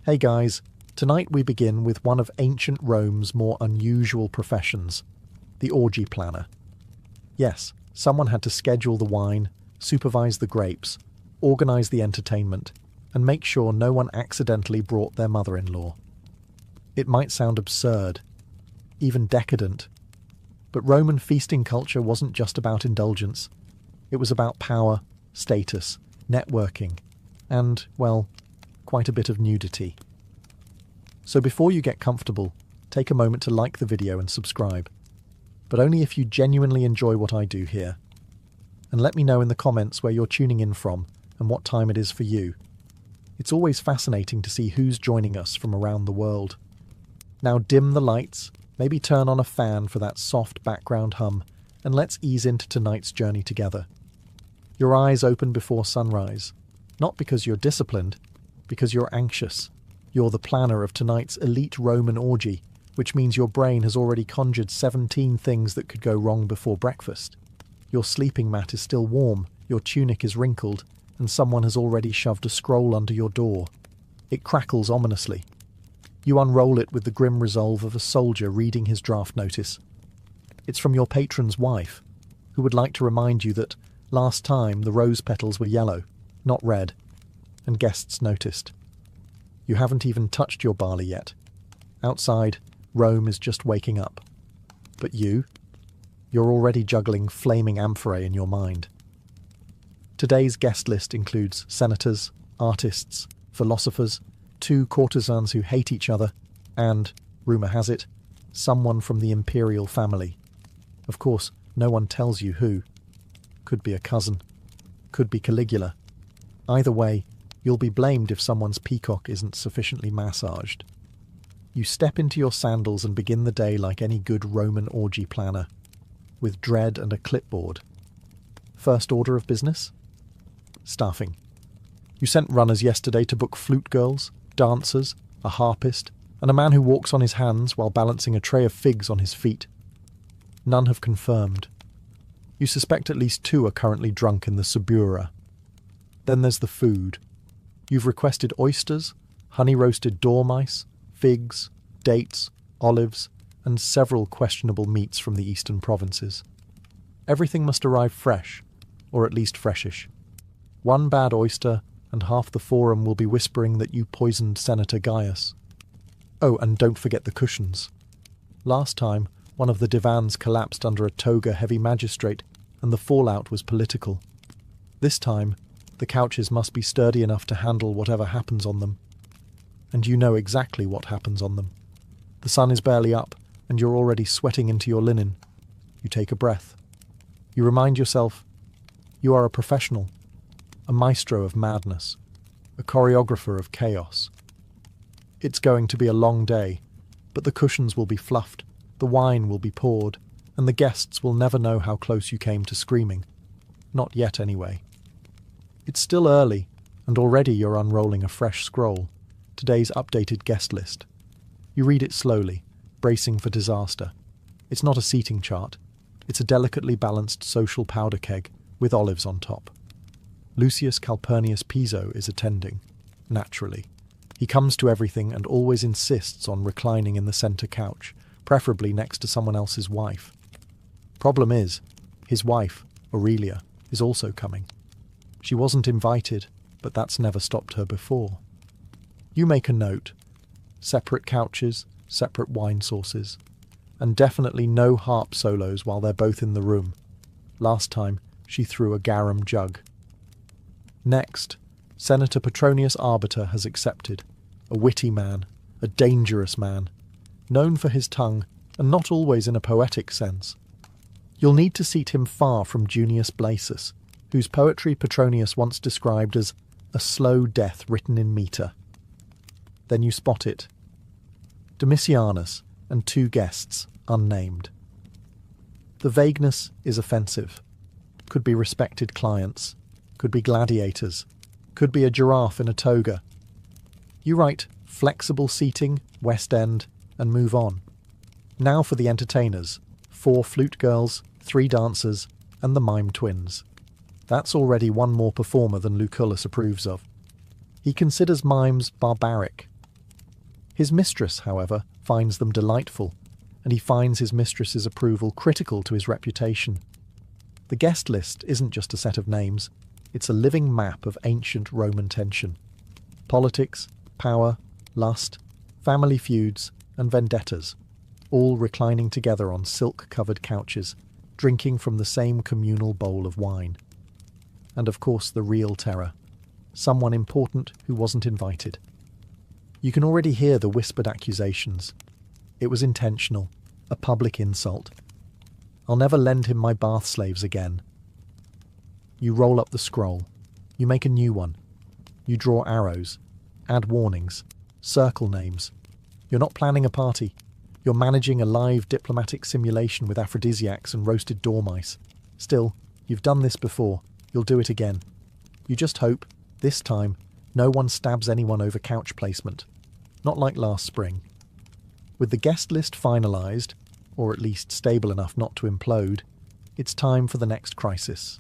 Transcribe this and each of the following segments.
Hey guys, tonight we begin with one of ancient Rome's more unusual professions, the orgy planner. Yes, someone had to schedule the wine, supervise the grapes, organize the entertainment, and make sure no one accidentally brought their mother-in-law. It might sound absurd, even decadent, but Roman feasting culture wasn't just about indulgence. It was about power, status, networking, and, well, quite a bit of nudity. So before you get comfortable, take a moment to like the video and subscribe, but only if you genuinely enjoy what I do here. And let me know in the comments where you're tuning in from and what time it is for you. It's always fascinating to see who's joining us from around the world. Now dim the lights, maybe turn on a fan for that soft background hum, and let's ease into tonight's journey together. Your eyes open before sunrise, not because you're disciplined, because you're anxious. You're the planner of tonight's elite Roman orgy, which means your brain has already conjured 17 things that could go wrong before breakfast. Your sleeping mat is still warm, your tunic is wrinkled, and someone has already shoved a scroll under your door. It crackles ominously. You unroll it with the grim resolve of a soldier reading his draft notice. It's from your patron's wife, who would like to remind you that last time the rose petals were yellow, not red, and guests noticed. You haven't even touched your barley yet. Outside, Rome is just waking up. But you're already juggling flaming amphorae in your mind. Today's guest list includes senators, artists, philosophers, 2 courtesans who hate each other, and, rumour has it, someone from the imperial family. Of course, no one tells you who. Could be a cousin. Could be Caligula. Either way, you'll be blamed if someone's peacock isn't sufficiently massaged. You step into your sandals and begin the day like any good Roman orgy planner, with dread and a clipboard. First order of business? Staffing. You sent runners yesterday to book flute girls, dancers, a harpist, and a man who walks on his hands while balancing a tray of figs on his feet. None have confirmed. You suspect at least 2 are currently drunk in the Subura. Then there's the food. You've requested oysters, honey-roasted dormice, figs, dates, olives, and several questionable meats from the eastern provinces. Everything must arrive fresh, or at least freshish. 1 bad oyster, and half the forum will be whispering that you poisoned Senator Gaius. Oh, and don't forget the cushions. Last time, one of the divans collapsed under a toga-heavy magistrate, and the fallout was political. This time, the couches must be sturdy enough to handle whatever happens on them. And you know exactly what happens on them. The sun is barely up, and you're already sweating into your linen. You take a breath. You remind yourself, you are a professional, a maestro of madness, a choreographer of chaos. It's going to be a long day, but the cushions will be fluffed, the wine will be poured, and the guests will never know how close you came to screaming. Not yet, anyway. It's still early, and already you're unrolling a fresh scroll, today's updated guest list. You read it slowly, bracing for disaster. It's not a seating chart. It's a delicately balanced social powder keg with olives on top. Lucius Calpurnius Piso is attending, naturally. He comes to everything and always insists on reclining in the centre couch, preferably next to someone else's wife. Problem is, his wife, Aurelia, is also coming. She wasn't invited, but that's never stopped her before. You make a note. Separate couches, separate wine sauces, and definitely no harp solos while they're both in the room. Last time, she threw a garum jug. Next, Senator Petronius Arbiter has accepted. A witty man, a dangerous man, known for his tongue, and not always in a poetic sense. You'll need to seat him far from Junius Blasus, whose poetry Petronius once described as a slow death written in metre. Then you spot it. Domitianus and 2 guests, unnamed. The vagueness is offensive. Could be respected clients, could be gladiators, could be a giraffe in a toga. You write flexible seating, West End, and move on. Now for the entertainers, 4 flute girls, 3 dancers, and the mime twins. That's already one more performer than Lucullus approves of. He considers mimes barbaric, His mistress, however, finds them delightful, and he finds his mistress's approval critical to his reputation. The guest list isn't just a set of names, it's a living map of ancient Roman tension. Politics, power, lust, family feuds, and vendettas, all reclining together on silk-covered couches, drinking from the same communal bowl of wine. And of course the real terror, someone important who wasn't invited. You can already hear the whispered accusations. It was intentional, a public insult. I'll never lend him my bath slaves again. You roll up the scroll. You make a new one. You draw arrows, add warnings, circle names. You're not planning a party. You're managing a live diplomatic simulation with aphrodisiacs and roasted dormice. Still, you've done this before. You'll do it again. You just hope, this time, no one stabs anyone over couch placement. Not like last spring. With the guest list finalised, or at least stable enough not to implode, it's time for the next crisis.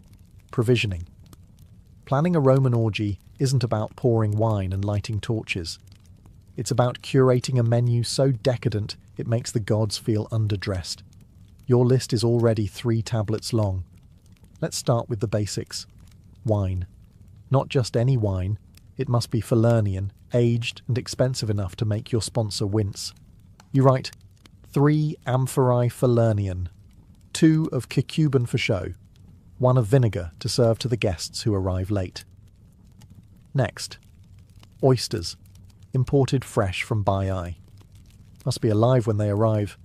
Provisioning. Planning a Roman orgy isn't about pouring wine and lighting torches. It's about curating a menu so decadent it makes the gods feel underdressed. Your list is already 3 tablets long. Let's start with the basics. Wine. Not just any wine, it must be Falernian, aged and expensive enough to make your sponsor wince. You write 3 amphorae Falernian, 2 of Cacuban for show, 1 of vinegar to serve to the guests who arrive late. Next, oysters, imported fresh from Baiae. Must be alive when they arrive,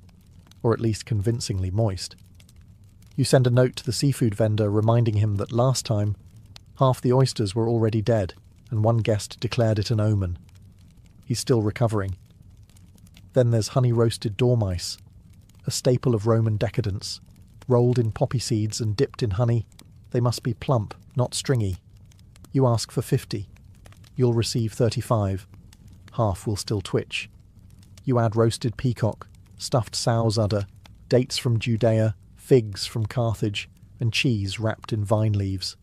or at least convincingly moist. You send a note to the seafood vendor reminding him that last time, half the oysters were already dead, and one guest declared it an omen. He's still recovering. Then there's honey-roasted dormice, a staple of Roman decadence. Rolled in poppy seeds and dipped in honey, they must be plump, not stringy. You ask for 50. You'll receive 35. Half will still twitch. You add roasted peacock, stuffed sow's udder, dates from Judea, figs from Carthage, and cheese wrapped in vine leaves.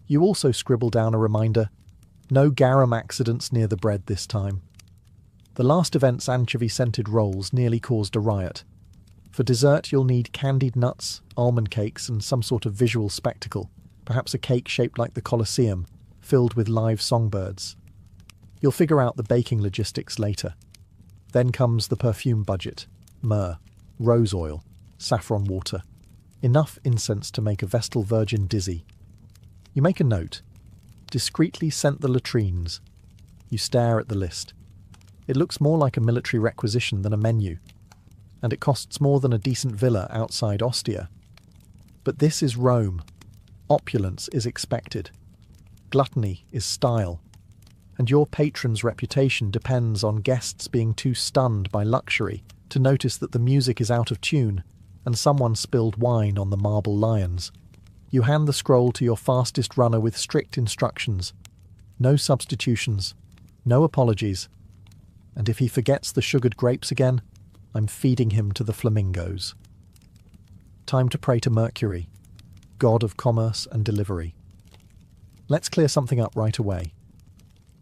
You also scribble down a reminder, no garum accidents near the bread this time. The last event's anchovy-scented rolls nearly caused a riot. For dessert you'll need candied nuts, almond cakes, and some sort of visual spectacle, perhaps a cake shaped like the Colosseum, filled with live songbirds. You'll figure out the baking logistics later. Then comes the perfume budget: myrrh, rose oil, saffron water. Enough incense to make a Vestal Virgin dizzy. You make a note. Discreetly scent the latrines. You stare at the list. It looks more like a military requisition than a menu, and it costs more than a decent villa outside Ostia. But this is Rome. Opulence is expected. Gluttony is style. And your patron's reputation depends on guests being too stunned by luxury to notice that the music is out of tune and someone spilled wine on the marble lions. You hand the scroll to your fastest runner with strict instructions. No substitutions. No apologies. And if he forgets the sugared grapes again, I'm feeding him to the flamingos. Time to pray to Mercury, god of commerce and delivery. Let's clear something up right away.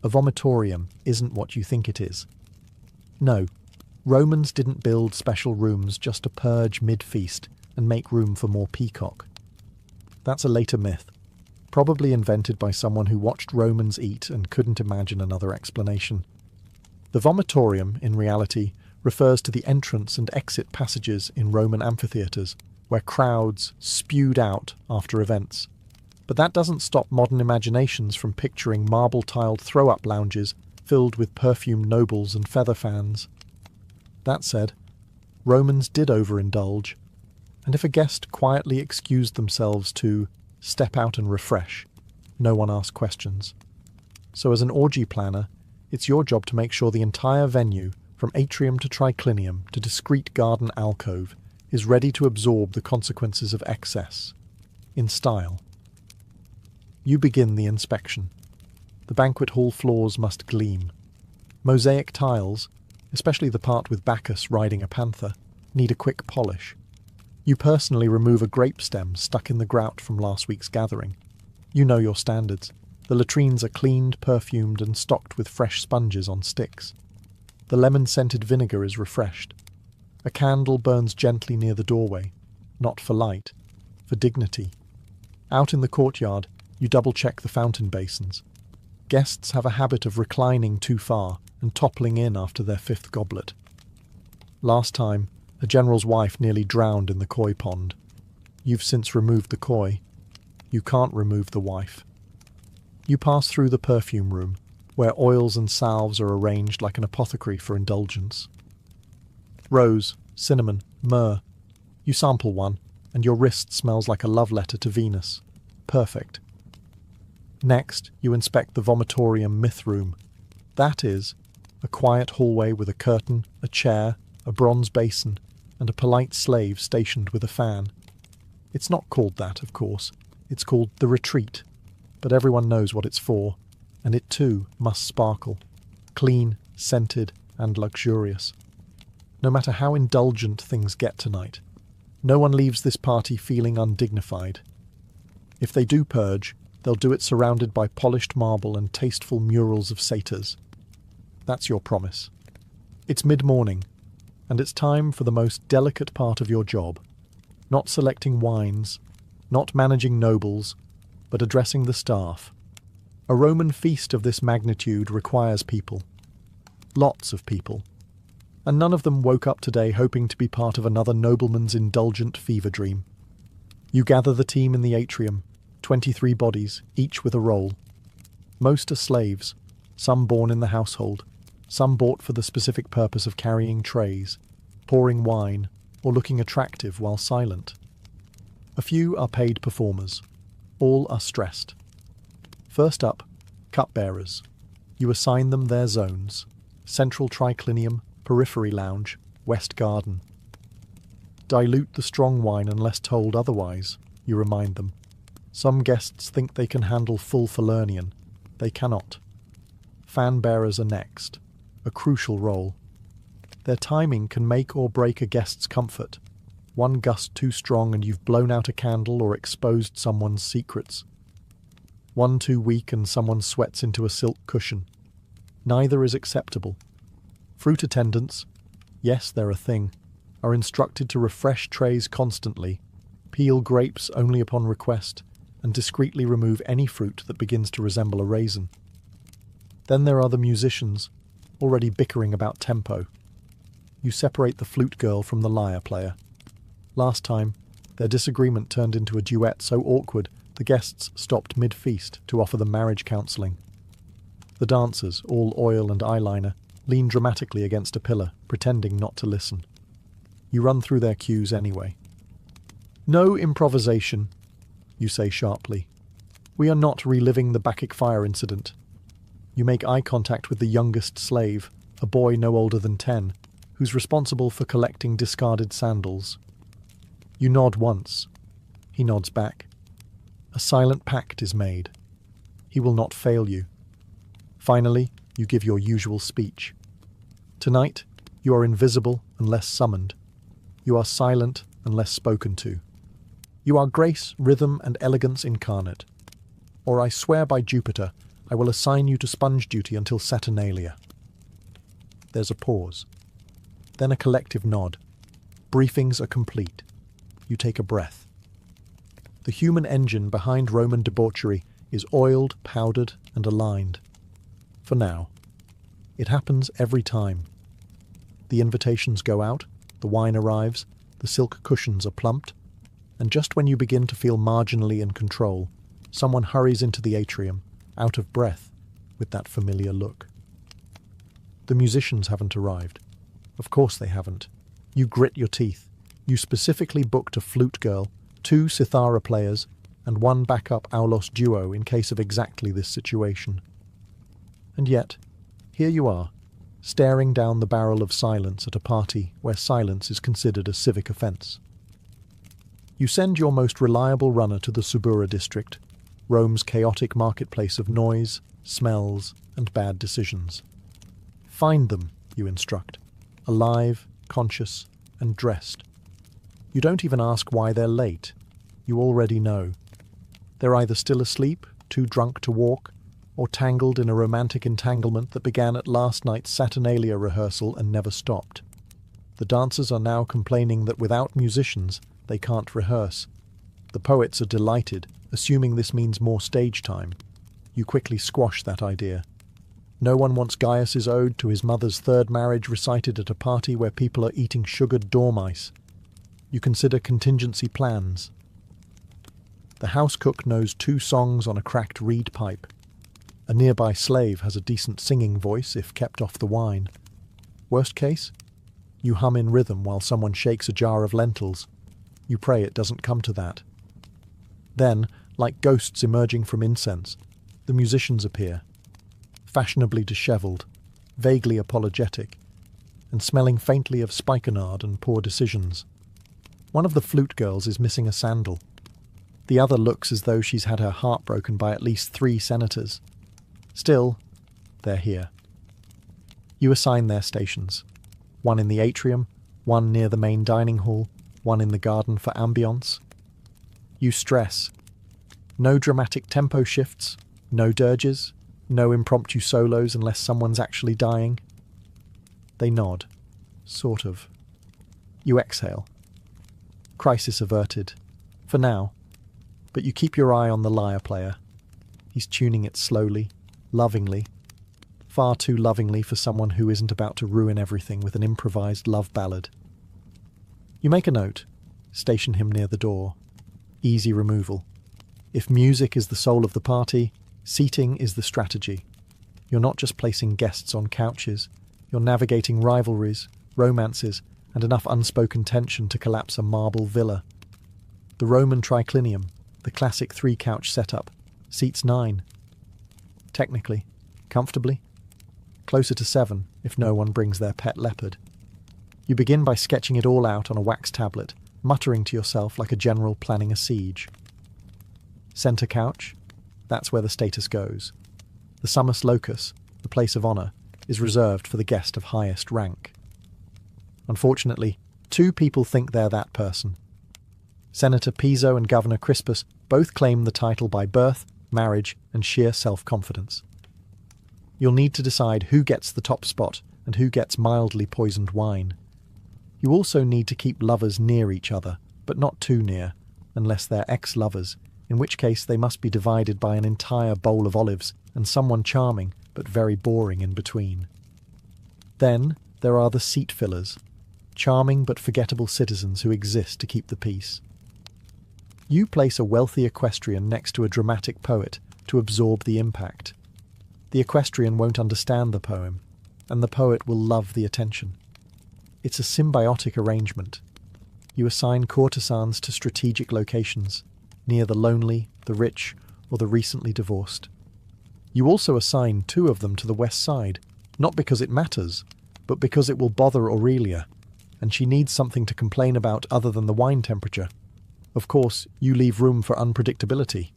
A vomitorium isn't what you think it is. No, Romans didn't build special rooms just to purge mid-feast and make room for more peacock. That's a later myth, probably invented by someone who watched Romans eat and couldn't imagine another explanation. The vomitorium, in reality, refers to the entrance and exit passages in Roman amphitheatres, where crowds spewed out after events. But that doesn't stop modern imaginations from picturing marble-tiled throw-up lounges filled with perfumed nobles and feather fans. That said, Romans did overindulge, and if a guest quietly excused themselves to step out and refresh, no one asked questions. So as an orgy planner, it's your job to make sure the entire venue, from atrium to triclinium to discreet garden alcove, is ready to absorb the consequences of excess, in style. You begin the inspection. The banquet hall floors must gleam. Mosaic tiles, especially the part with Bacchus riding a panther, need a quick polish. You personally remove a grape stem stuck in the grout from last week's gathering. You know your standards. The latrines are cleaned, perfumed, and stocked with fresh sponges on sticks. The lemon-scented vinegar is refreshed. A candle burns gently near the doorway, not for light, for dignity. Out in the courtyard, you double-check the fountain basins. Guests have a habit of reclining too far and toppling in after their fifth goblet. Last time, a general's wife nearly drowned in the koi pond. You've since removed the koi. You can't remove the wife. You pass through the perfume room, where oils and salves are arranged like an apothecary for indulgence. Rose, cinnamon, myrrh. You sample one, and your wrist smells like a love letter to Venus. Perfect. Next, you inspect the vomitorium myth room. That is, a quiet hallway with a curtain, a chair, a bronze basin, and a polite slave stationed with a fan. It's not called that, of course. It's called the retreat, but everyone knows what it's for, and it too must sparkle. Clean, scented, and luxurious. No matter how indulgent things get tonight, no one leaves this party feeling undignified. If they do purge, they'll do it surrounded by polished marble and tasteful murals of satyrs. That's your promise. It's mid-morning, and it's time for the most delicate part of your job. Not selecting wines, not managing nobles, but addressing the staff. A Roman feast of this magnitude requires people. Lots of people. And none of them woke up today hoping to be part of another nobleman's indulgent fever dream. You gather the team in the atrium, 23 bodies, each with a role. Most are slaves, some born in the household, some bought for the specific purpose of carrying trays, pouring wine, or looking attractive while silent. A few are paid performers. All are stressed. First up, cupbearers. You assign them their zones: central triclinium, periphery lounge, west garden. Dilute the strong wine unless told otherwise, you remind them. Some guests think they can handle full Falernian. They cannot. Fan bearers are next, a crucial role. Their timing can make or break a guest's comfort. One gust too strong and you've blown out a candle or exposed someone's secrets. One too weak and someone sweats into a silk cushion. Neither is acceptable. Fruit attendants, yes, they're a thing, are instructed to refresh trays constantly, peel grapes only upon request, and discreetly remove any fruit that begins to resemble a raisin. Then there are the musicians, already bickering about tempo. You separate the flute girl from the lyre player. Last time, their disagreement turned into a duet so awkward the guests stopped mid-feast to offer them marriage counselling. The dancers, all oil and eyeliner, lean dramatically against a pillar, pretending not to listen. You run through their cues anyway. No improvisation, you say sharply. We are not reliving the Bacchic fire incident. You make eye contact with the youngest slave, a boy no older than 10, who's responsible for collecting discarded sandals. You nod once. He nods back. A silent pact is made. He will not fail you. Finally, you give your usual speech. Tonight, you are invisible unless summoned. You are silent unless spoken to. You are grace, rhythm, and elegance incarnate. Or I swear by Jupiter, I will assign you to sponge duty until Saturnalia. There's a pause. Then a collective nod. Briefings are complete. You take a breath. The human engine behind Roman debauchery is oiled, powdered, and aligned. For now. It happens every time. The invitations go out, the wine arrives, the silk cushions are plumped, and just when you begin to feel marginally in control, someone hurries into the atrium, out of breath, with that familiar look. The musicians haven't arrived. Of course they haven't. You grit your teeth. You specifically booked a flute girl, 2 cithara players, and 1 backup aulos duo in case of exactly this situation. And yet, here you are, staring down the barrel of silence at a party where silence is considered a civic offence. You send your most reliable runner to the Subura district, Rome's chaotic marketplace of noise, smells, and bad decisions. Find them, you instruct, alive, conscious, and dressed. You don't even ask why they're late. You already know. They're either still asleep, too drunk to walk, or tangled in a romantic entanglement that began at last night's Saturnalia rehearsal and never stopped. The dancers are now complaining that without musicians, they can't rehearse. The poets are delighted, assuming this means more stage time. You quickly squash that idea. No one wants Gaius's ode to his mother's third marriage recited at a party where people are eating sugared dormice. You consider contingency plans. The house cook knows 2 songs on a cracked reed pipe. A nearby slave has a decent singing voice if kept off the wine. Worst case? You hum in rhythm while someone shakes a jar of lentils. You pray it doesn't come to that. Then, like ghosts emerging from incense, the musicians appear, fashionably dishevelled, vaguely apologetic, and smelling faintly of spikenard and poor decisions. One of the flute girls is missing a sandal. The other looks as though she's had her heart broken by at least 3 senators. Still, they're here. You assign their stations. One in the atrium, one near the main dining hall, one in the garden for ambience. You stress. No dramatic tempo shifts, no dirges, no impromptu solos unless someone's actually dying. They nod. Sort of. You exhale. Crisis averted. For now. But you keep your eye on the lyre player. He's tuning it slowly, lovingly. Far too lovingly for someone who isn't about to ruin everything with an improvised love ballad. You make a note. Station him near the door. Easy removal. If music is the soul of the party, seating is the strategy. You're not just placing guests on couches, you're navigating rivalries, romances, and enough unspoken tension to collapse a marble villa. The Roman triclinium, the classic 3-couch setup, seats 9. Technically, comfortably, closer to 7 if no one brings their pet leopard. You begin by sketching it all out on a wax tablet, muttering to yourself like a general planning a siege. Centre couch, that's where the status goes. The summus locus, the place of honour, is reserved for the guest of highest rank. Unfortunately, 2 people think they're that person. Senator Piso and Governor Crispus both claim the title by birth, marriage, and sheer self-confidence. You'll need to decide who gets the top spot and who gets mildly poisoned wine. You also need to keep lovers near each other, but not too near, unless they're ex-lovers, in which case they must be divided by an entire bowl of olives and someone charming but very boring in between. Then there are the seat fillers, charming but forgettable citizens who exist to keep the peace. You place a wealthy equestrian next to a dramatic poet to absorb the impact. The equestrian won't understand the poem, and the poet will love the attention. It's a symbiotic arrangement. You assign courtesans to strategic locations, near the lonely, the rich, or the recently divorced. You also assign 2 of them to the west side, not because it matters, but because it will bother Aurelia, and she needs something to complain about other than the wine temperature. Of course, you leave room for unpredictability.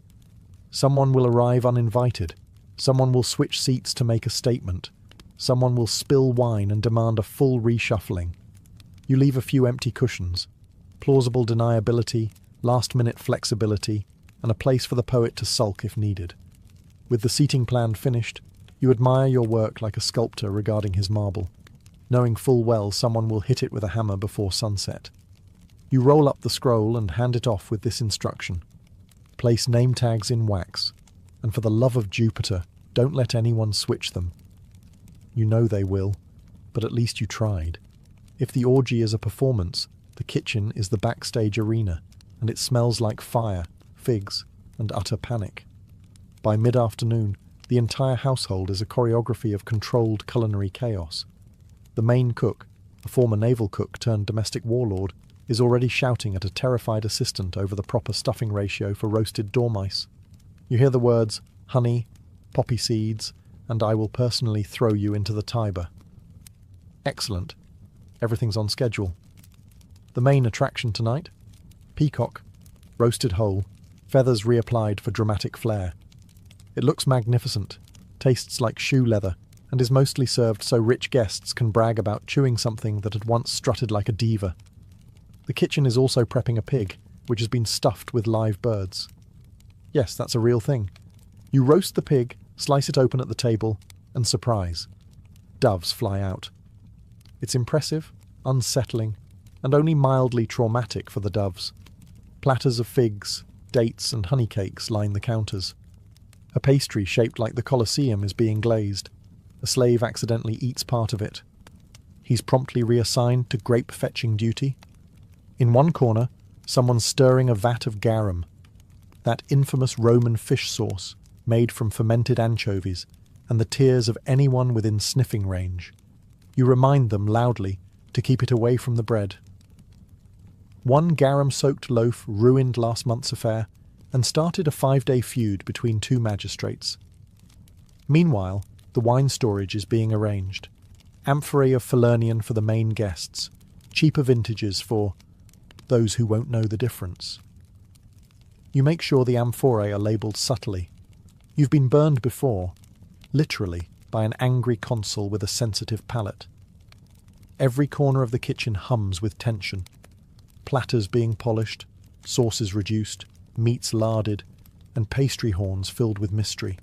Someone will arrive uninvited. Someone will switch seats to make a statement. Someone will spill wine and demand a full reshuffling. You leave a few empty cushions, plausible deniability, last-minute flexibility, and a place for the poet to sulk if needed. With the seating plan finished, you admire your work like a sculptor regarding his marble, knowing full well someone will hit it with a hammer before sunset. You roll up the scroll and hand it off with this instruction. Place name tags in wax, and for the love of Jupiter, don't let anyone switch them. You know they will, but at least you tried. If the orgy is a performance, the kitchen is the backstage arena, and it smells like fire, figs, and utter panic. By mid-afternoon, the entire household is a choreography of controlled culinary chaos. The main cook, a former naval cook turned domestic warlord, is already shouting at a terrified assistant over the proper stuffing ratio for roasted dormice. You hear the words, honey, poppy seeds, and I will personally throw you into the Tiber. Excellent. Everything's on schedule. The main attraction tonight? Peacock, roasted whole, feathers reapplied for dramatic flair. It looks magnificent, tastes like shoe leather, and is mostly served so rich guests can brag about chewing something that had once strutted like a diva. The kitchen is also prepping a pig, which has been stuffed with live birds. Yes, that's a real thing. You roast the pig, slice it open at the table, and surprise. Doves fly out. It's impressive, unsettling, and only mildly traumatic for the doves. Platters of figs, dates, and honey cakes line the counters. A pastry shaped like the Colosseum is being glazed. A slave accidentally eats part of it. He's promptly reassigned to grape-fetching duty. In one corner, someone's stirring a vat of garum, that infamous Roman fish sauce made from fermented anchovies and the tears of anyone within sniffing range. You remind them loudly to keep it away from the bread. One garum-soaked loaf ruined last month's affair and started a 5-day feud between two magistrates. Meanwhile, the wine storage is being arranged. Amphorae of Falernian for the main guests, cheaper vintages for those who won't know the difference. You make sure the amphorae are labelled subtly. You've been burned before, literally, by an angry consul with a sensitive palate. Every corner of the kitchen hums with tension. Platters being polished, sauces reduced, meats larded, and pastry horns filled with mystery.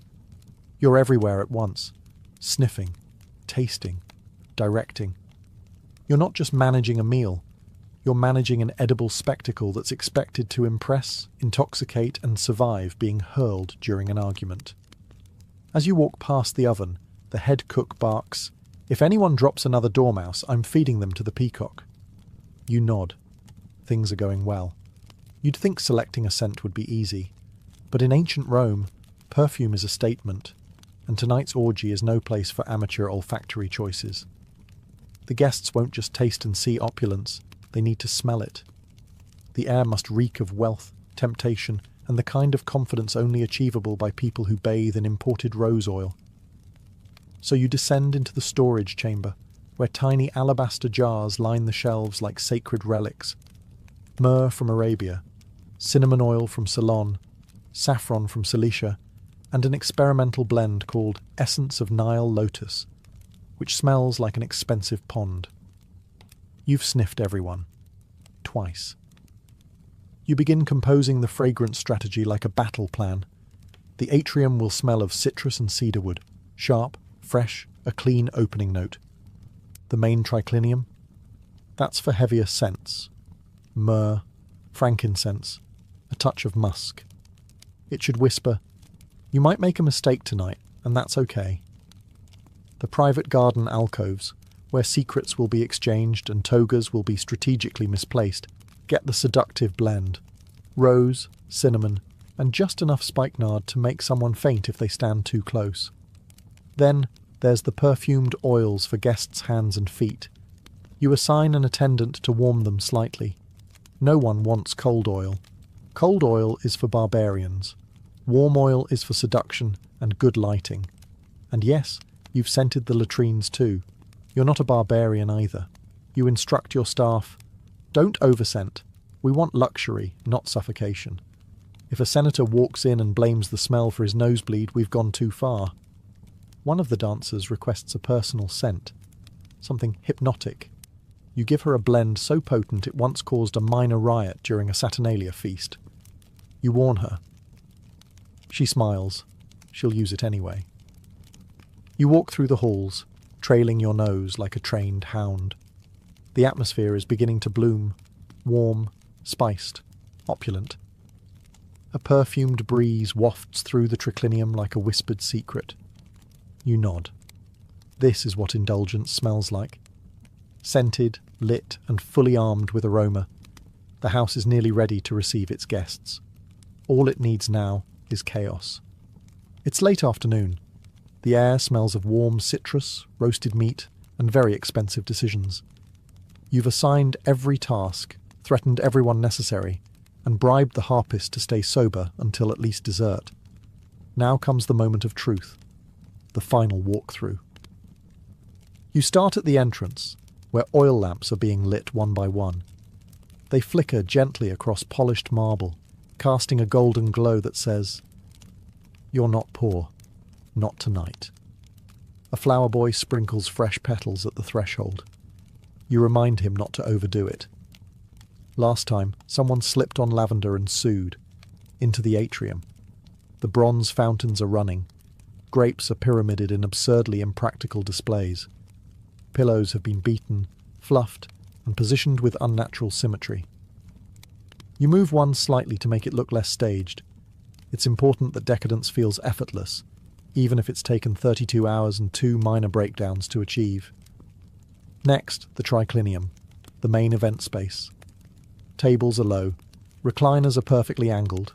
You're everywhere at once, sniffing, tasting, directing. You're not just managing a meal, you're managing an edible spectacle that's expected to impress, intoxicate, and survive being hurled during an argument. As you walk past the oven, the head cook barks, "If anyone drops another dormouse, I'm feeding them to the peacock." You nod. Things are going well. You'd think selecting a scent would be easy, but in ancient Rome, perfume is a statement, and tonight's orgy is no place for amateur olfactory choices. The guests won't just taste and see opulence, they need to smell it. The air must reek of wealth, temptation, and the kind of confidence only achievable by people who bathe in imported rose oil. So you descend into the storage chamber, where tiny alabaster jars line the shelves like sacred relics. Myrrh from Arabia, cinnamon oil from Ceylon, saffron from Cilicia, and an experimental blend called Essence of Nile Lotus, which smells like an expensive pond. You've sniffed everyone. Twice. You begin composing the fragrance strategy like a battle plan. The atrium will smell of citrus and cedarwood, sharp, fresh, a clean opening note. The main triclinium? That's for heavier scents. Myrrh, frankincense, a touch of musk. It should whisper, "You might make a mistake tonight, and that's okay." The private garden alcoves, where secrets will be exchanged and togas will be strategically misplaced, get the seductive blend. Rose, cinnamon, and just enough spikenard to make someone faint if they stand too close. Then there's the perfumed oils for guests' hands and feet. You assign an attendant to warm them slightly. No one wants cold oil. Cold oil is for barbarians. Warm oil is for seduction and good lighting. And yes, you've scented the latrines too. You're not a barbarian either. You instruct your staff, "Don't overscent. We want luxury, not suffocation. If a senator walks in and blames the smell for his nosebleed, we've gone too far." One of the dancers requests a personal scent, something hypnotic. You give her a blend so potent it once caused a minor riot during a Saturnalia feast. You warn her. She smiles. She'll use it anyway. You walk through the halls, trailing your nose like a trained hound. The atmosphere is beginning to bloom, warm, spiced, opulent. A perfumed breeze wafts through the triclinium like a whispered secret. You nod. This is what indulgence smells like. Scented, lit, and fully armed with aroma, the house is nearly ready to receive its guests. All it needs now is chaos. It's late afternoon. The air smells of warm citrus, roasted meat, and very expensive decisions. You've assigned every task, threatened everyone necessary, and bribed the harpist to stay sober until at least dessert. Now comes the moment of truth, the final walkthrough. You start at the entrance, where oil lamps are being lit one by one. They flicker gently across polished marble, casting a golden glow that says, "You're not poor, not tonight." A flower boy sprinkles fresh petals at the threshold. You remind him not to overdo it. Last time, someone slipped on lavender and sued. Into the atrium. The bronze fountains are running. Grapes are pyramided in absurdly impractical displays. Pillows have been beaten, fluffed, and positioned with unnatural symmetry. You move one slightly to make it look less staged. It's important that decadence feels effortless, even if it's taken 32 hours and 2 minor breakdowns to achieve. Next, the triclinium, the main event space. Tables are low, recliners are perfectly angled.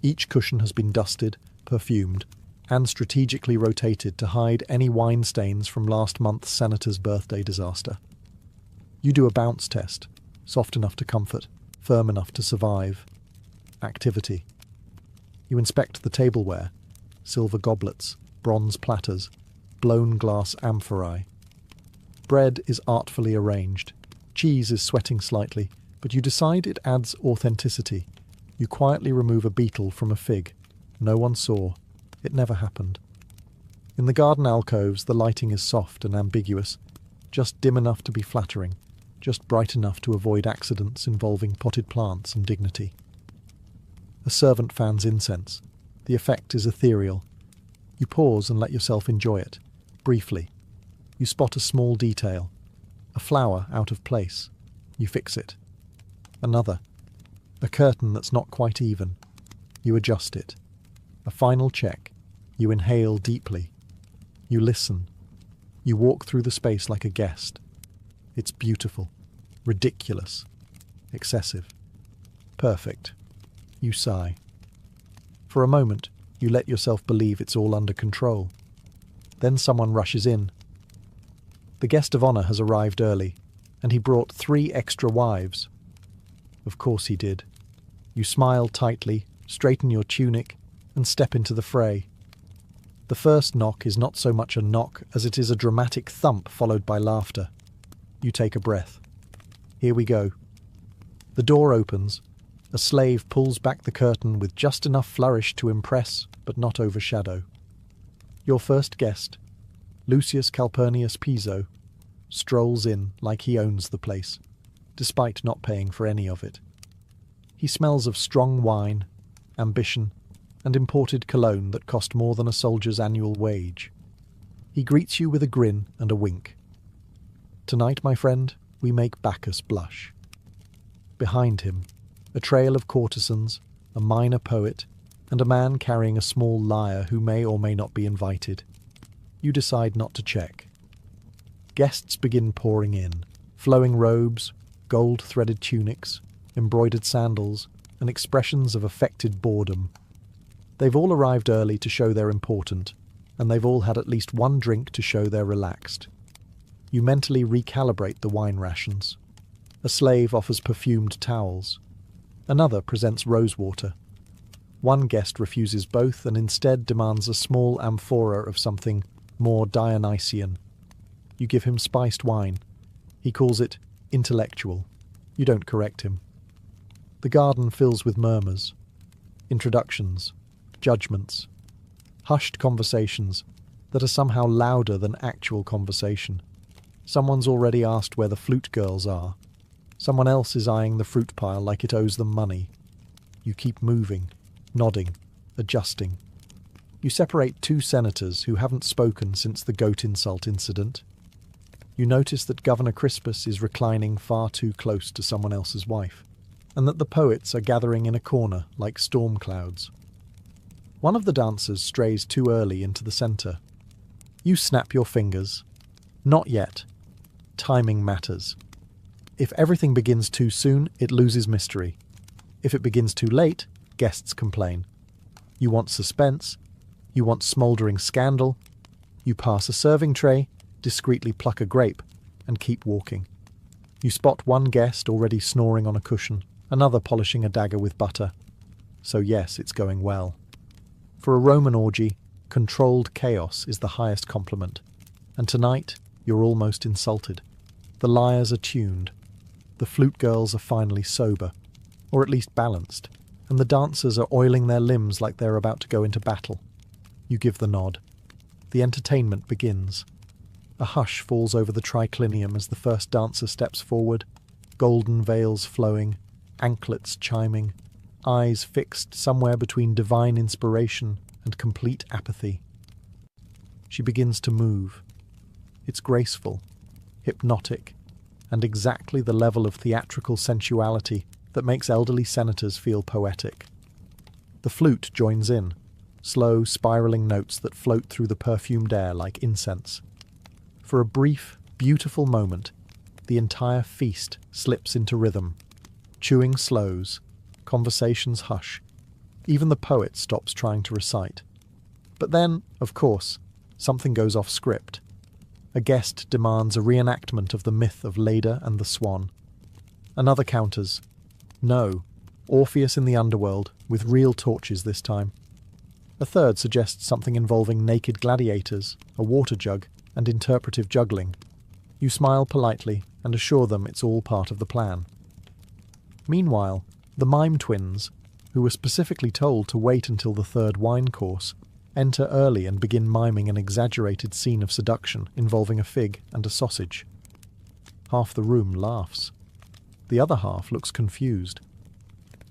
Each cushion has been dusted, perfumed, and strategically rotated to hide any wine stains from last month's senator's birthday disaster. You do a bounce test, soft enough to comfort, firm enough to survive. Activity. You inspect the tableware, silver goblets, bronze platters, blown glass amphorae. Bread is artfully arranged. Cheese is sweating slightly, but you decide it adds authenticity. You quietly remove a beetle from a fig. No one saw. It never happened. In the garden alcoves, the lighting is soft and ambiguous, just dim enough to be flattering, just bright enough to avoid accidents involving potted plants and dignity. A servant fans incense. The effect is ethereal. You pause and let yourself enjoy it, briefly. You spot a small detail. A flower out of place. You fix it. Another. A curtain that's not quite even. You adjust it. A final check. You inhale deeply. You listen. You walk through the space like a guest. It's beautiful. Ridiculous. Excessive. Perfect. You sigh. For a moment, you let yourself believe it's all under control. Then someone rushes in. The guest of honor has arrived early, and he brought 3 extra wives. Of course he did. You smile tightly, straighten your tunic, and step into the fray. The first knock is not so much a knock as it is a dramatic thump followed by laughter. You take a breath. Here we go. The door opens. A slave pulls back the curtain with just enough flourish to impress, but not overshadow. Your first guest, Lucius Calpurnius Piso, strolls in like he owns the place, despite not paying for any of it. He smells of strong wine, ambition, and imported cologne that cost more than a soldier's annual wage. He greets you with a grin and a wink. Tonight, my friend, we make Bacchus blush. Behind him, a trail of courtesans, a minor poet, and a man carrying a small lyre who may or may not be invited. You decide not to check. Guests begin pouring in, flowing robes, gold-threaded tunics, embroidered sandals, and expressions of affected boredom. They've all arrived early to show they're important, and they've all had at least one drink to show they're relaxed. You mentally recalibrate the wine rations. A slave offers perfumed towels. Another presents rosewater. One guest refuses both and instead demands a small amphora of something more Dionysian. You give him spiced wine. He calls it intellectual. You don't correct him. The garden fills with murmurs, introductions, judgments, hushed conversations that are somehow louder than actual conversation. Someone's already asked where the flute girls are. Someone else is eyeing the fruit pile like it owes them money. You keep moving, nodding, adjusting. You separate 2 senators who haven't spoken since the goat insult incident. You notice that Governor Crispus is reclining far too close to someone else's wife, and that the poets are gathering in a corner like storm clouds. One of the dancers strays too early into the centre. You snap your fingers. Not yet. Timing matters. If everything begins too soon, it loses mystery. If it begins too late, guests complain. You want suspense. You want smouldering scandal. You pass a serving tray, discreetly pluck a grape, and keep walking. You spot one guest already snoring on a cushion, another polishing a dagger with butter. So yes, it's going well. For a Roman orgy, controlled chaos is the highest compliment. And tonight, you're almost insulted. The lyres are tuned. The flute girls are finally sober, or at least balanced, and the dancers are oiling their limbs like they're about to go into battle. You give the nod. The entertainment begins. A hush falls over the triclinium as the first dancer steps forward, golden veils flowing, anklets chiming, eyes fixed somewhere between divine inspiration and complete apathy. She begins to move. It's graceful, hypnotic, and exactly the level of theatrical sensuality that makes elderly senators feel poetic. The flute joins in, slow, spiraling notes that float through the perfumed air like incense. For a brief, beautiful moment, the entire feast slips into rhythm. Chewing slows, conversations hush, even the poet stops trying to recite. But then, of course, something goes off script. A guest demands a reenactment of the myth of Leda and the Swan. Another counters, no, Orpheus in the underworld, with real torches this time. A third suggests something involving naked gladiators, a water jug, and interpretive juggling. You smile politely and assure them it's all part of the plan. Meanwhile, the mime twins, who were specifically told to wait until the third wine course, enter early and begin miming an exaggerated scene of seduction involving a fig and a sausage. Half the room laughs. The other half looks confused.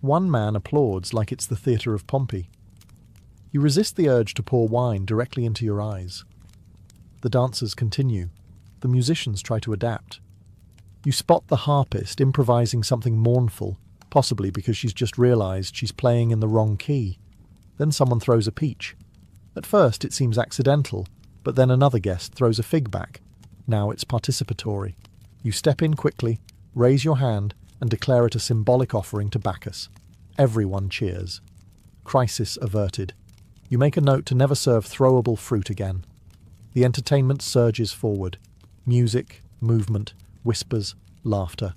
One man applauds like it's the theatre of Pompey. You resist the urge to pour wine directly into your eyes. The dancers continue. The musicians try to adapt. You spot the harpist improvising something mournful, possibly because she's just realised she's playing in the wrong key. Then someone throws a peach. At first it seems accidental, but then another guest throws a fig back. Now it's participatory. You step in quickly, raise your hand, and declare it a symbolic offering to Bacchus. Everyone cheers. Crisis averted. You make a note to never serve throwable fruit again. The entertainment surges forward. Music, movement, whispers, laughter.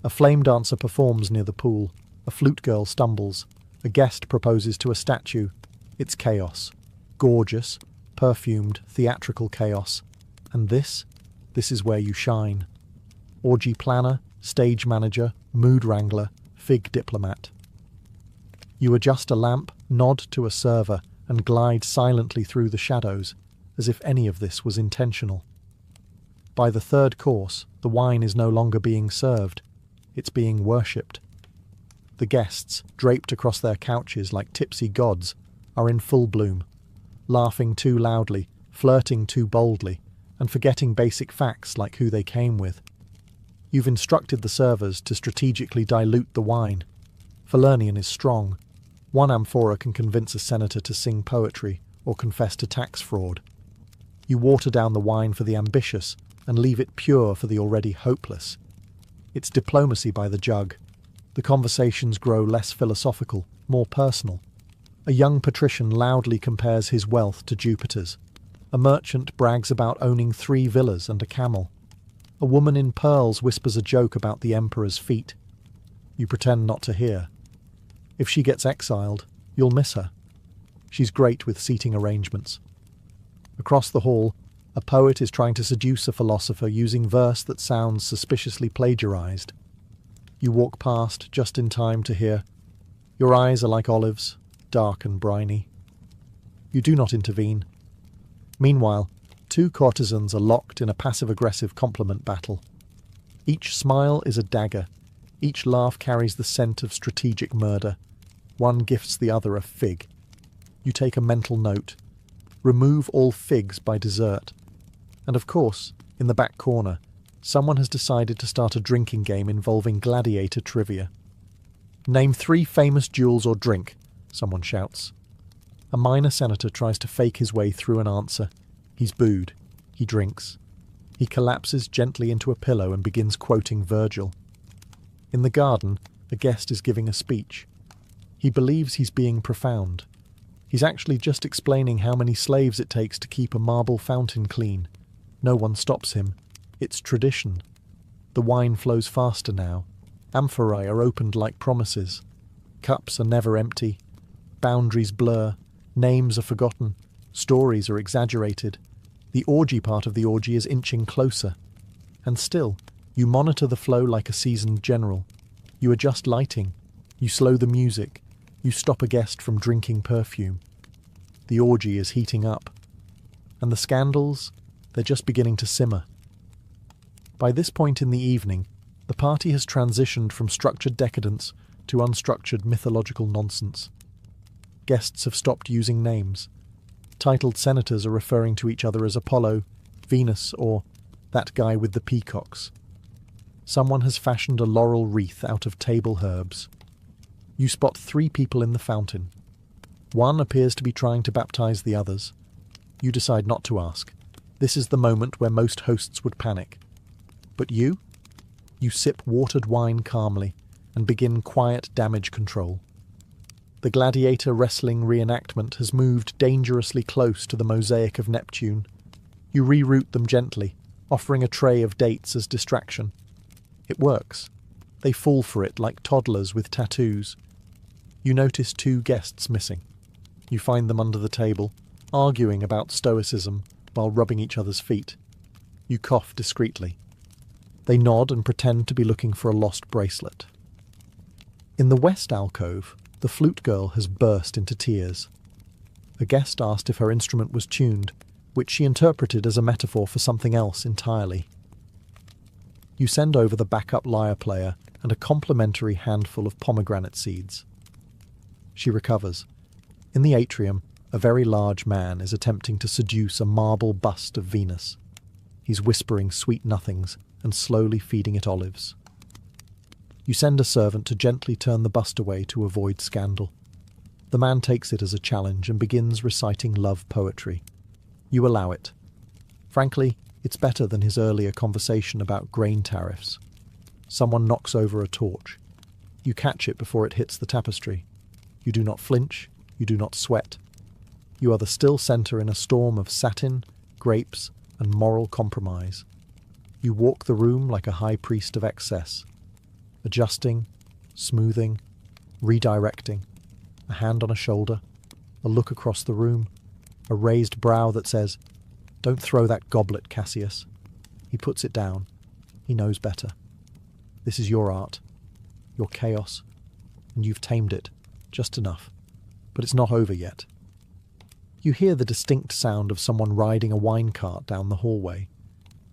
A flame dancer performs near the pool. A flute girl stumbles. A guest proposes to a statue. It's chaos. Gorgeous, perfumed, theatrical chaos. And this is where you shine. Orgy planner, stage manager, mood wrangler, fig diplomat. You adjust a lamp, nod to a server, and glide silently through the shadows, as if any of this was intentional. By the third course, the wine is no longer being served. It's being worshipped. The guests, draped across their couches like tipsy gods, are in full bloom, laughing too loudly, flirting too boldly, and forgetting basic facts like who they came with. You've instructed the servers to strategically dilute the wine. Falernian is strong. One amphora can convince a senator to sing poetry or confess to tax fraud. You water down the wine for the ambitious and leave it pure for the already hopeless. It's diplomacy by the jug. The conversations grow less philosophical, more personal. A young patrician loudly compares his wealth to Jupiter's. A merchant brags about owning 3 villas and a camel. A woman in pearls whispers a joke about the emperor's feet. You pretend not to hear. If she gets exiled, you'll miss her. She's great with seating arrangements. Across the hall, a poet is trying to seduce a philosopher using verse that sounds suspiciously plagiarized. You walk past just in time to hear, "Your eyes are like olives, dark and briny." You do not intervene. Meanwhile, 2 courtesans are locked in a passive-aggressive compliment battle. Each smile is a dagger. Each laugh carries the scent of strategic murder. One gifts the other a fig. You take a mental note. Remove all figs by dessert. And of course, in the back corner, someone has decided to start a drinking game involving gladiator trivia. "Name 3 famous duels or drink," someone shouts. A minor senator tries to fake his way through an answer. He's booed. He drinks. He collapses gently into a pillow and begins quoting Virgil. In the garden, a guest is giving a speech. He believes he's being profound. He's actually just explaining how many slaves it takes to keep a marble fountain clean. No one stops him. It's tradition. The wine flows faster now. Amphorae are opened like promises. Cups are never empty. Boundaries blur. Names are forgotten. Stories are exaggerated. The orgy part of the orgy is inching closer. And still, you monitor the flow like a seasoned general. You adjust lighting. You slow the music. You stop a guest from drinking perfume. The orgy is heating up. And the scandals, they're just beginning to simmer. By this point in the evening, the party has transitioned from structured decadence to unstructured mythological nonsense. Guests have stopped using names. Titled senators are referring to each other as Apollo, Venus, or that guy with the peacocks. Someone has fashioned a laurel wreath out of table herbs. You spot 3 people in the fountain. One appears to be trying to baptize the others. You decide not to ask. This is the moment where most hosts would panic. But you? You sip watered wine calmly and begin quiet damage control. The gladiator wrestling reenactment has moved dangerously close to the mosaic of Neptune. You reroute them gently, offering a tray of dates as distraction. It works. They fall for it like toddlers with tattoos. You notice 2 guests missing. You find them under the table, arguing about stoicism while rubbing each other's feet. You cough discreetly. They nod and pretend to be looking for a lost bracelet. In the west alcove, the flute girl has burst into tears. A guest asked if her instrument was tuned, which she interpreted as a metaphor for something else entirely. You send over the backup lyre player and a complimentary handful of pomegranate seeds. She recovers. In the atrium, a very large man is attempting to seduce a marble bust of Venus. He's whispering sweet nothings and slowly feeding it olives. You send a servant to gently turn the bust away to avoid scandal. The man takes it as a challenge and begins reciting love poetry. You allow it. Frankly, it's better than his earlier conversation about grain tariffs. Someone knocks over a torch. You catch it before it hits the tapestry. You do not flinch. You do not sweat. You are the still centre in a storm of satin, grapes, and moral compromise. You walk the room like a high priest of excess, adjusting, smoothing, redirecting, a hand on a shoulder, a look across the room, a raised brow that says, "Don't throw that goblet, Cassius." He puts it down. He knows better. This is your art, your chaos, and you've tamed it, just enough. But it's not over yet. You hear the distinct sound of someone riding a wine cart down the hallway.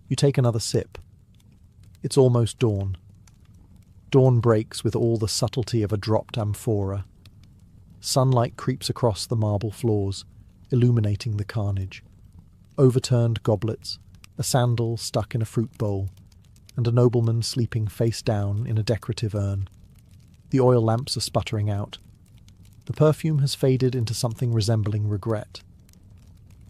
You take another sip. It's almost dawn. Dawn breaks with all the subtlety of a dropped amphora. Sunlight creeps across the marble floors, illuminating the carnage. Overturned goblets, a sandal stuck in a fruit bowl, and a nobleman sleeping face down in a decorative urn. The oil lamps are sputtering out. The perfume has faded into something resembling regret.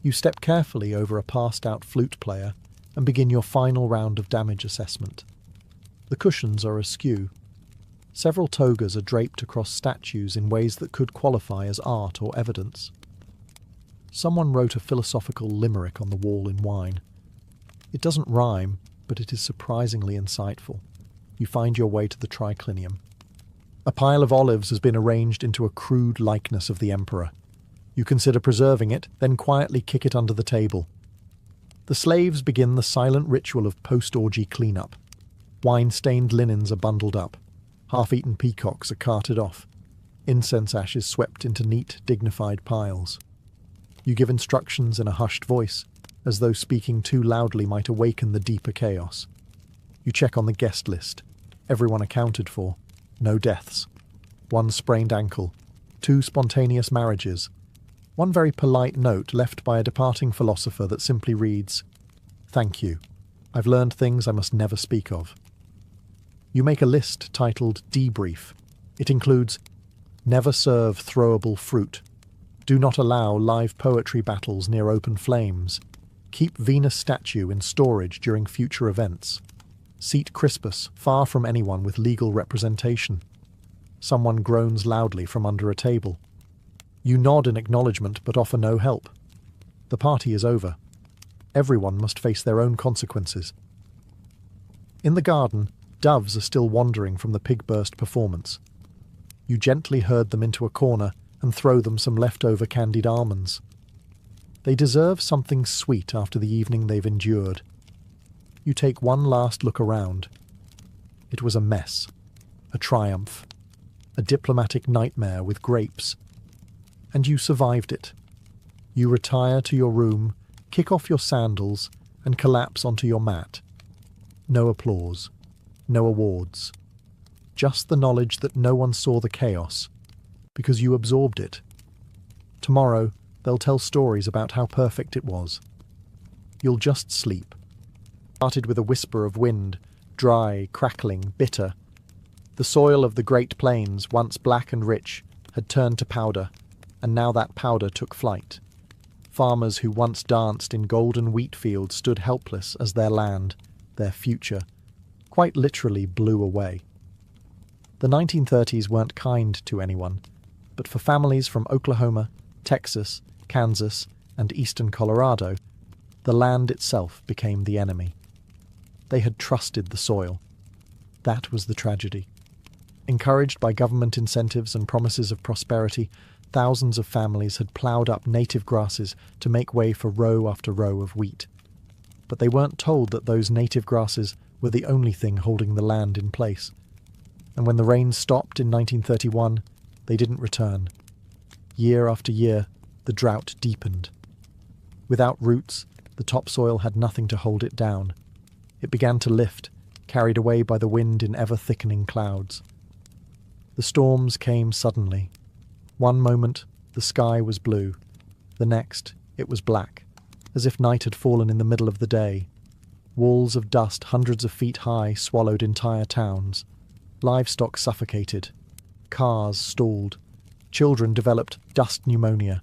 You step carefully over a passed-out flute player and begin your final round of damage assessment. The cushions are askew. Several togas are draped across statues in ways that could qualify as art or evidence. Someone wrote a philosophical limerick on the wall in wine. It doesn't rhyme, but it is surprisingly insightful. You find your way to the triclinium. A pile of olives has been arranged into a crude likeness of the emperor. You consider preserving it, then quietly kick it under the table. The slaves begin the silent ritual of post-orgy cleanup. Wine-stained linens are bundled up. Half-eaten peacocks are carted off. Incense ashes swept into neat, dignified piles. You give instructions in a hushed voice, as though speaking too loudly might awaken the deeper chaos. You check on the guest list. Everyone accounted for. No deaths. 1 sprained ankle. 2 spontaneous marriages. 1 very polite note left by a departing philosopher that simply reads, "Thank you. I've learned things I must never speak of." You make a list titled Debrief. It includes, never serve throwable fruit. Do not allow live poetry battles near open flames. Keep Venus statue in storage during future events. Seat Crispus far from anyone with legal representation. Someone groans loudly from under a table. You nod in acknowledgement but offer no help. The party is over. Everyone must face their own consequences. In the garden, doves are still wandering from the pig-burst performance. You gently herd them into a corner and throw them some leftover candied almonds. They deserve something sweet after the evening they've endured. You take one last look around. It was a mess, a triumph, a diplomatic nightmare with grapes. And you survived it. You retire to your room, kick off your sandals, and collapse onto your mat. No applause, no awards. Just the knowledge that no one saw the chaos, because you absorbed it. Tomorrow, They'll tell stories about how perfect it was. You'll just sleep. Started with a whisper of wind, dry, crackling, bitter. The soil of the Great Plains, once black and rich, had turned to powder, and now that powder took flight. Farmers who once danced in golden wheat fields stood helpless as their land, their future, quite literally blew away. The 1930s weren't kind to anyone, but for families from Oklahoma, Texas, Kansas, and eastern Colorado, the land itself became the enemy. They had trusted the soil. That was the tragedy. Encouraged by government incentives and promises of prosperity, thousands of families had ploughed up native grasses to make way for row after row of wheat. But they weren't told that those native grasses were the only thing holding the land in place. And when the rains stopped in 1931, they didn't return. Year after year, the drought deepened. Without roots, the topsoil had nothing to hold it down. It began to lift, carried away by the wind in ever-thickening clouds. The storms came suddenly. One moment, the sky was blue. The next, it was black, as if night had fallen in the middle of the day. Walls of dust hundreds of feet high swallowed entire towns. Livestock suffocated. Cars stalled. Children developed dust pneumonia.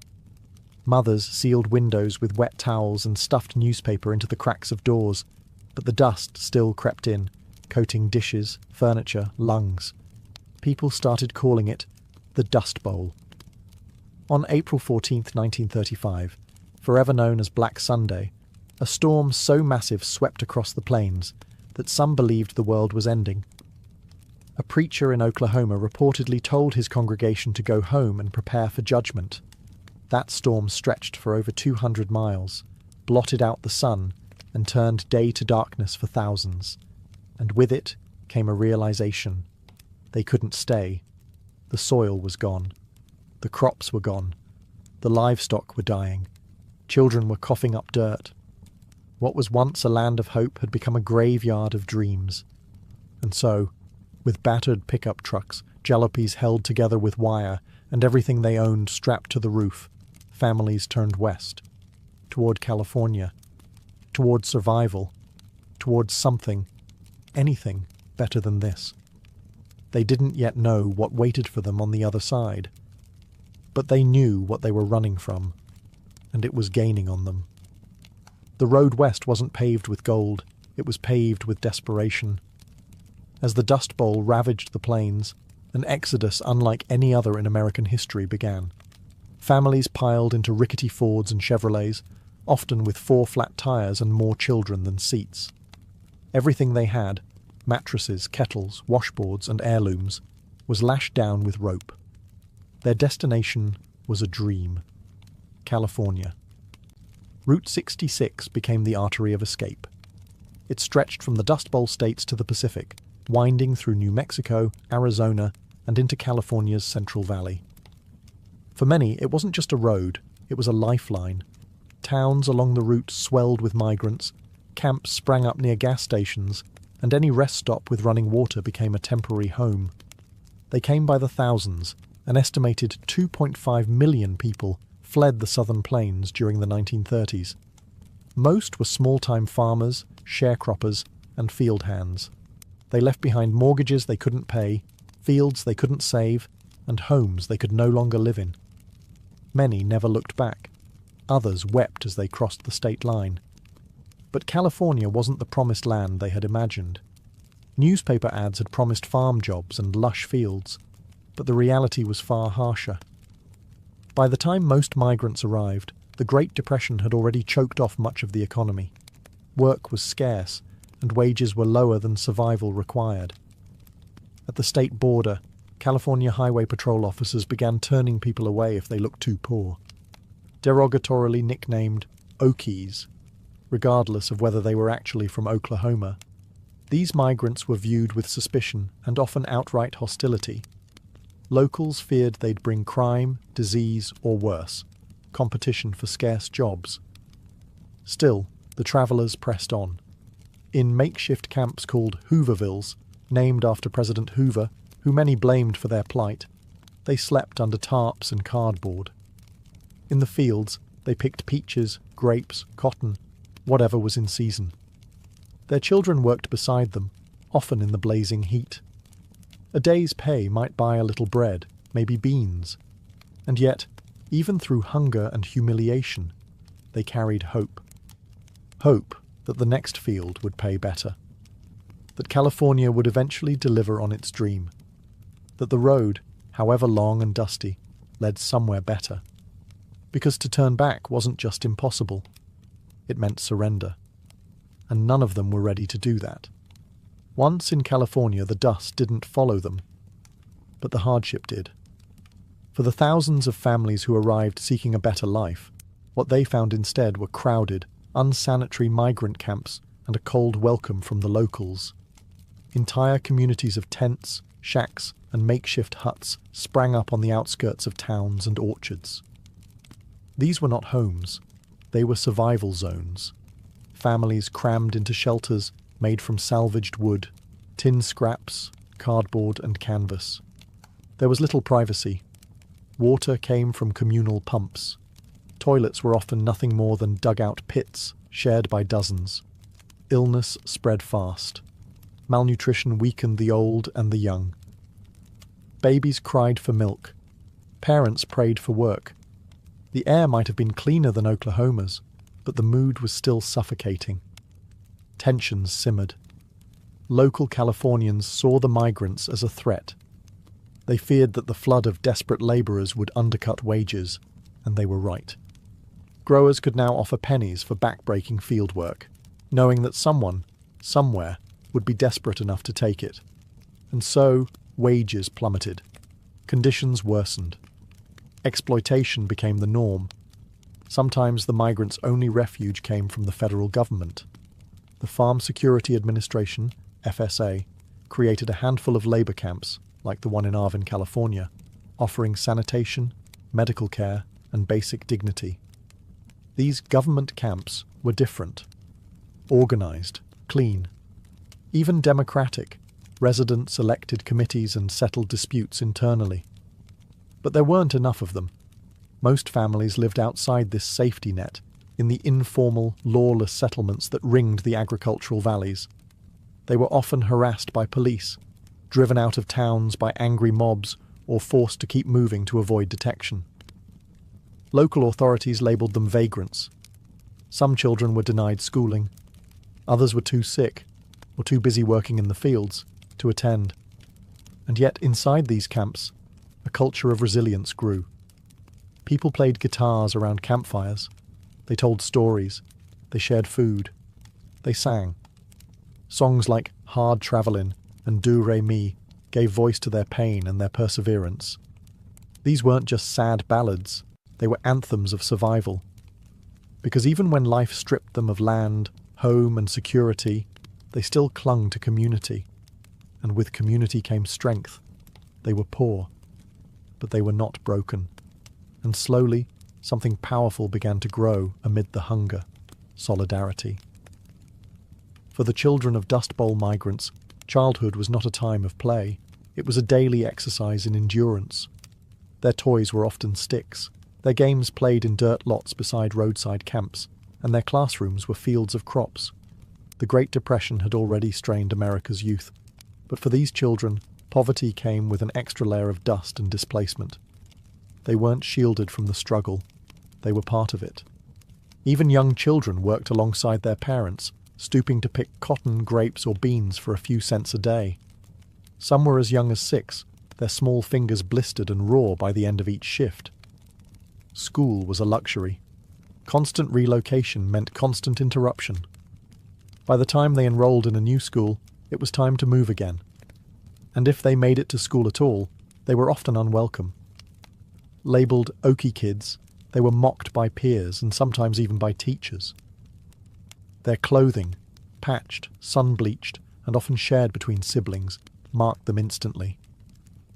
Mothers sealed windows with wet towels and stuffed newspaper into the cracks of doors, but the dust still crept in, coating dishes, furniture, lungs. People started calling it the Dust Bowl. On April 14, 1935, forever known as Black Sunday, a storm so massive swept across the plains that some believed the world was ending. A preacher in Oklahoma reportedly told his congregation to go home and prepare for judgment. That storm stretched for over 200 miles, blotted out the sun, and turned day to darkness for thousands. And with it came a realization. They couldn't stay. The soil was gone. The crops were gone. The livestock were dying. Children were coughing up dirt. What was once a land of hope had become a graveyard of dreams. And so, with battered pickup trucks, jalopies held together with wire, and everything they owned strapped to the roof, families turned west, toward California, toward survival, towards something, anything better than this. They didn't yet know what waited for them on the other side, but they knew what they were running from, and it was gaining on them. The road west wasn't paved with gold, it was paved with desperation. As the Dust Bowl ravaged the plains, an exodus unlike any other in American history began. Families piled into rickety Fords and Chevrolets, often with 4 flat tires and more children than seats. Everything they had, mattresses, kettles, washboards, and heirlooms, was lashed down with rope. Their destination was a dream. California. Route 66 became the artery of escape. It stretched from the Dust Bowl states to the Pacific, winding through New Mexico, Arizona, and into California's Central Valley. For many, it wasn't just a road, it was a lifeline. Towns along the route swelled with migrants, camps sprang up near gas stations, and any rest stop with running water became a temporary home. They came by the thousands. An estimated 2.5 million people fled the southern plains during the 1930s. Most were small-time farmers, sharecroppers, and field hands. They left behind mortgages they couldn't pay, fields they couldn't save, and homes they could no longer live in. Many never looked back. Others wept as they crossed the state line. But California wasn't the promised land they had imagined. Newspaper ads had promised farm jobs and lush fields, but the reality was far harsher. By the time most migrants arrived, the Great Depression had already choked off much of the economy. Work was scarce, and wages were lower than survival required. At the state border, California Highway Patrol officers began turning people away if they looked too poor. Derogatorily nicknamed Okies, regardless of whether they were actually from Oklahoma, these migrants were viewed with suspicion and often outright hostility. Locals feared they'd bring crime, disease, or worse, competition for scarce jobs. Still, the travellers pressed on. In makeshift camps called Hoovervilles, named after President Hoover, who many blamed for their plight, they slept under tarps and cardboard. In the fields, they picked peaches, grapes, cotton, whatever was in season. Their children worked beside them, often in the blazing heat. A day's pay might buy a little bread, maybe beans. And yet, even through hunger and humiliation, they carried hope. Hope that the next field would pay better. That California would eventually deliver on its dream. That the road, however long and dusty, led somewhere better. Because to turn back wasn't just impossible. It meant surrender. And none of them were ready to do that. Once in California, the dust didn't follow them, but the hardship did. For the thousands of families who arrived seeking a better life, what they found instead were crowded, unsanitary migrant camps and a cold welcome from the locals. Entire communities of tents, shacks, and makeshift huts sprang up on the outskirts of towns and orchards. These were not homes, they were survival zones. Families crammed into shelters made from salvaged wood, tin scraps, cardboard and canvas. There was little privacy. Water came from communal pumps. Toilets were often nothing more than dugout pits, shared by dozens. Illness spread fast. Malnutrition weakened the old and the young. Babies cried for milk. Parents prayed for work. The air might have been cleaner than Oklahoma's, but the mood was still suffocating. Tensions simmered. Local Californians saw the migrants as a threat. They feared that the flood of desperate laborers would undercut wages, and they were right. Growers could now offer pennies for back-breaking field work, knowing that someone, somewhere, would be desperate enough to take it. And so, wages plummeted. Conditions worsened. Exploitation became the norm. Sometimes the migrants' only refuge came from the federal government. The Farm Security Administration, FSA, created a handful of labor camps, like the one in Arvin, California, offering sanitation, medical care, and basic dignity. These government camps were different. Organized, clean, even democratic. Residents elected committees and settled disputes internally. But there weren't enough of them. Most families lived outside this safety net, in the informal, lawless settlements that ringed the agricultural valleys. They were often harassed by police, driven out of towns by angry mobs, or forced to keep moving to avoid detection. Local authorities labelled them vagrants. Some children were denied schooling. Others were too sick, or too busy working in the fields, to attend. And yet inside these camps, a culture of resilience grew. People played guitars around campfires. They told stories. They shared food. They sang. Songs like Hard Travelin' and Do Re Mi gave voice to their pain and their perseverance. These weren't just sad ballads. They were anthems of survival. Because even when life stripped them of land, home and security, they still clung to community. And with community came strength. They were poor, but they were not broken. And slowly, something powerful began to grow amid the hunger: solidarity. For the children of Dust Bowl migrants, childhood was not a time of play. It was a daily exercise in endurance. Their toys were often sticks. Their games played in dirt lots beside roadside camps, and their classrooms were fields of crops. The Great Depression had already strained America's youth, but for these children, poverty came with an extra layer of dust and displacement. They weren't shielded from the struggle. They were part of it. Even young children worked alongside their parents, stooping to pick cotton, grapes, or beans for a few cents a day. Some were as young as 6, their small fingers blistered and raw by the end of each shift. School was a luxury. Constant relocation meant constant interruption. By the time they enrolled in a new school, it was time to move again. And if they made it to school at all, they were often unwelcome. Labelled Okie kids, they were mocked by peers and sometimes even by teachers. Their clothing, patched, sun-bleached, and often shared between siblings, marked them instantly.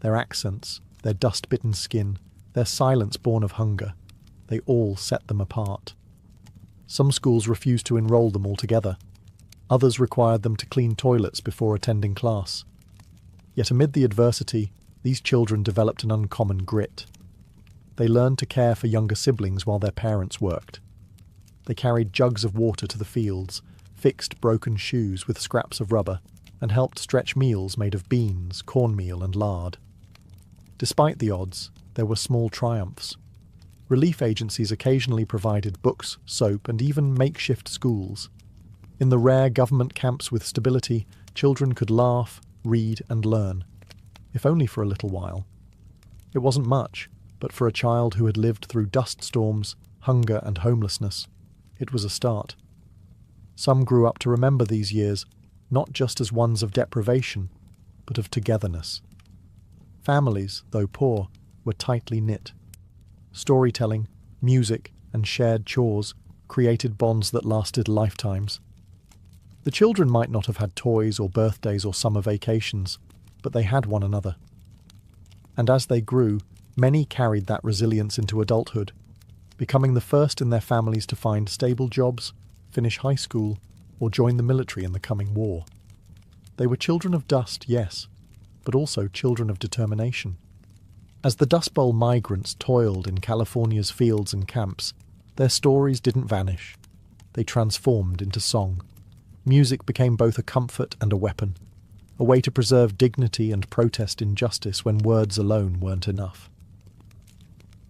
Their accents, their dust-bitten skin, their silence born of hunger, they all set them apart. Some schools refused to enroll them altogether. Others required them to clean toilets before attending class. Yet amid the adversity, these children developed an uncommon grit. They learned to care for younger siblings while their parents worked. They carried jugs of water to the fields, fixed broken shoes with scraps of rubber, and helped stretch meals made of beans, cornmeal, and lard. Despite the odds, there were small triumphs. Relief agencies occasionally provided books, soap, and even makeshift schools. In the rare government camps with stability, children could laugh, read, and learn, if only for a little while. It wasn't much, but for a child who had lived through dust storms, hunger, and homelessness, it was a start. Some grew up to remember these years, not just as ones of deprivation, but of togetherness. Families, though poor, were tightly knit. Storytelling, music, and shared chores created bonds that lasted lifetimes. The children might not have had toys or birthdays or summer vacations, but they had one another. And as they grew, many carried that resilience into adulthood, becoming the first in their families to find stable jobs, finish high school, or join the military in the coming war. They were children of dust, yes, but also children of determination. As the Dust Bowl migrants toiled in California's fields and camps, their stories didn't vanish. They transformed into song. Music became both a comfort and a weapon, a way to preserve dignity and protest injustice when words alone weren't enough.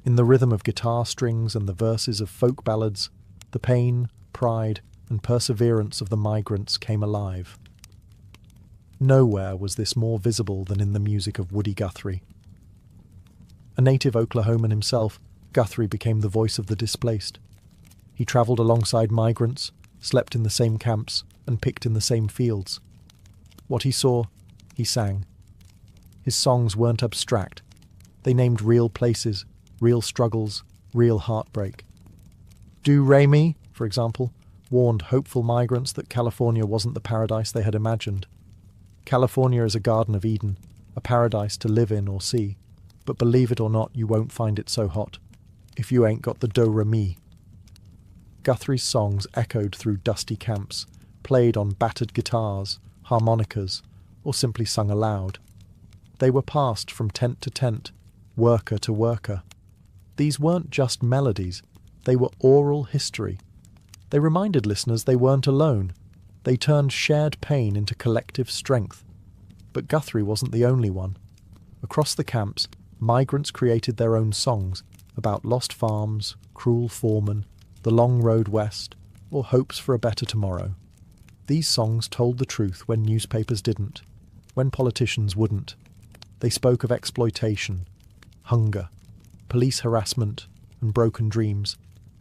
In the rhythm of guitar strings and the verses of folk ballads, the pain, pride, and perseverance of the migrants came alive. Nowhere was this more visible than in the music of Woody Guthrie. A native Oklahoman himself, Guthrie became the voice of the displaced. He travelled alongside migrants, slept in the same camps, and picked in the same fields. What he saw, he sang. His songs weren't abstract. They named real places, real struggles, real heartbreak. Do Re Mi, for example, warned hopeful migrants that California wasn't the paradise they had imagined. California is a Garden of Eden, a paradise to live in or see, but believe it or not, you won't find it so hot, if you ain't got the do-re-mi. Guthrie's songs echoed through dusty camps, played on battered guitars, harmonicas, or simply sung aloud. They were passed from tent to tent, worker to worker. These weren't just melodies, they were oral history. They reminded listeners they weren't alone. They turned shared pain into collective strength. But Guthrie wasn't the only one. Across the camps, migrants created their own songs about lost farms, cruel foremen, the long road west, or hopes for a better tomorrow. These songs told the truth when newspapers didn't, when politicians wouldn't. They spoke of exploitation, hunger, police harassment, and broken dreams,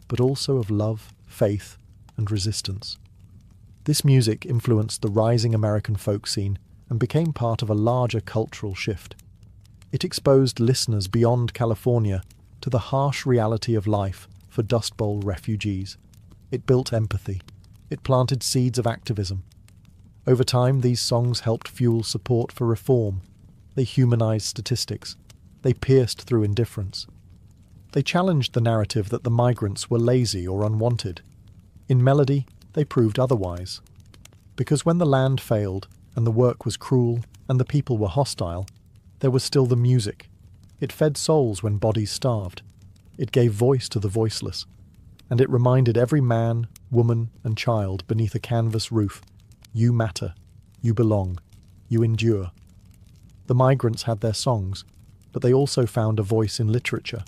but also of love, faith, and resistance. This music influenced the rising American folk scene and became part of a larger cultural shift. It exposed listeners beyond California to the harsh reality of life for Dust Bowl refugees. It built empathy. It planted seeds of activism. Over time, these songs helped fuel support for reform. They humanized statistics. They pierced through indifference. They challenged the narrative that the migrants were lazy or unwanted. In melody, they proved otherwise. Because when the land failed, and the work was cruel, and the people were hostile, there was still the music. It fed souls when bodies starved. It gave voice to the voiceless. And it reminded every man, woman, and child beneath a canvas roof, you matter, you belong, you endure. The migrants had their songs, but they also found a voice in literature,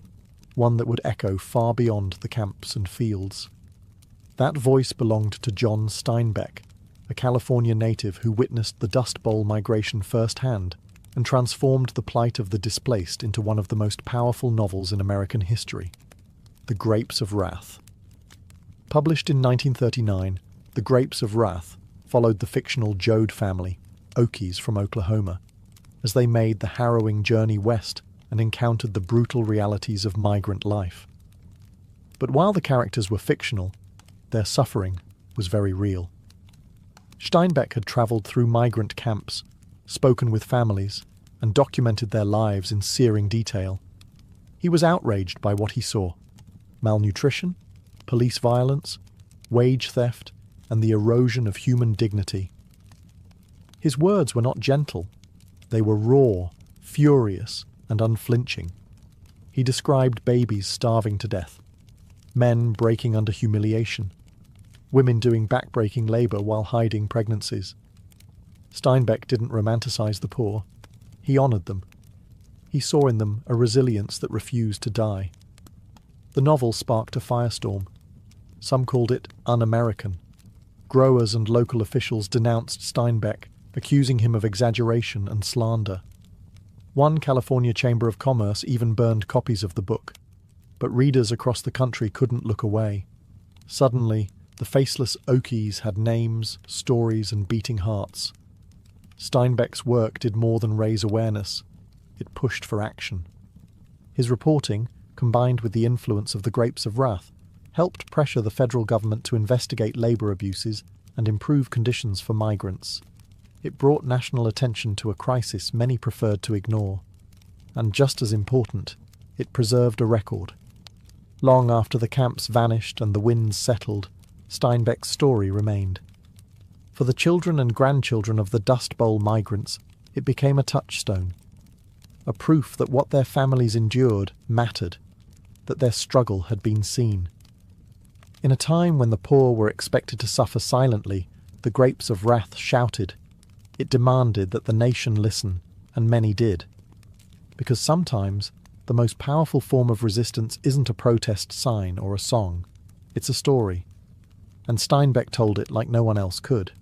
one that would echo far beyond the camps and fields. That voice belonged to John Steinbeck, a California native who witnessed the Dust Bowl migration firsthand and transformed the plight of the displaced into one of the most powerful novels in American history, The Grapes of Wrath. Published in 1939, The Grapes of Wrath followed the fictional Joad family, Okies from Oklahoma, as they made the harrowing journey west and encountered the brutal realities of migrant life. But while the characters were fictional, their suffering was very real. Steinbeck had travelled through migrant camps, spoken with families, and documented their lives in searing detail. He was outraged by what he saw: malnutrition, police violence, wage theft, and the erosion of human dignity. His words were not gentle. They were raw, furious, and unflinching. He described babies starving to death, men breaking under humiliation, women doing back-breaking labour while hiding pregnancies. Steinbeck didn't romanticize the poor. He honoured them. He saw in them a resilience that refused to die. The novel sparked a firestorm. Some called it un-American. Growers and local officials denounced Steinbeck, accusing him of exaggeration and slander. One California Chamber of Commerce even burned copies of the book, but readers across the country couldn't look away. Suddenly, the faceless Okies had names, stories, and beating hearts. Steinbeck's work did more than raise awareness. It pushed for action. His reporting, combined with the influence of the Grapes of Wrath, helped pressure the federal government to investigate labour abuses and improve conditions for migrants. It brought national attention to a crisis many preferred to ignore. And just as important, it preserved a record. Long after the camps vanished and the winds settled, Steinbeck's story remained. For the children and grandchildren of the Dust Bowl migrants, it became a touchstone, a proof that what their families endured mattered, that their struggle had been seen. In a time when the poor were expected to suffer silently, the Grapes of Wrath shouted. It demanded that the nation listen, and many did. Because sometimes, the most powerful form of resistance isn't a protest sign or a song. It's a story. And Steinbeck told it like no one else could.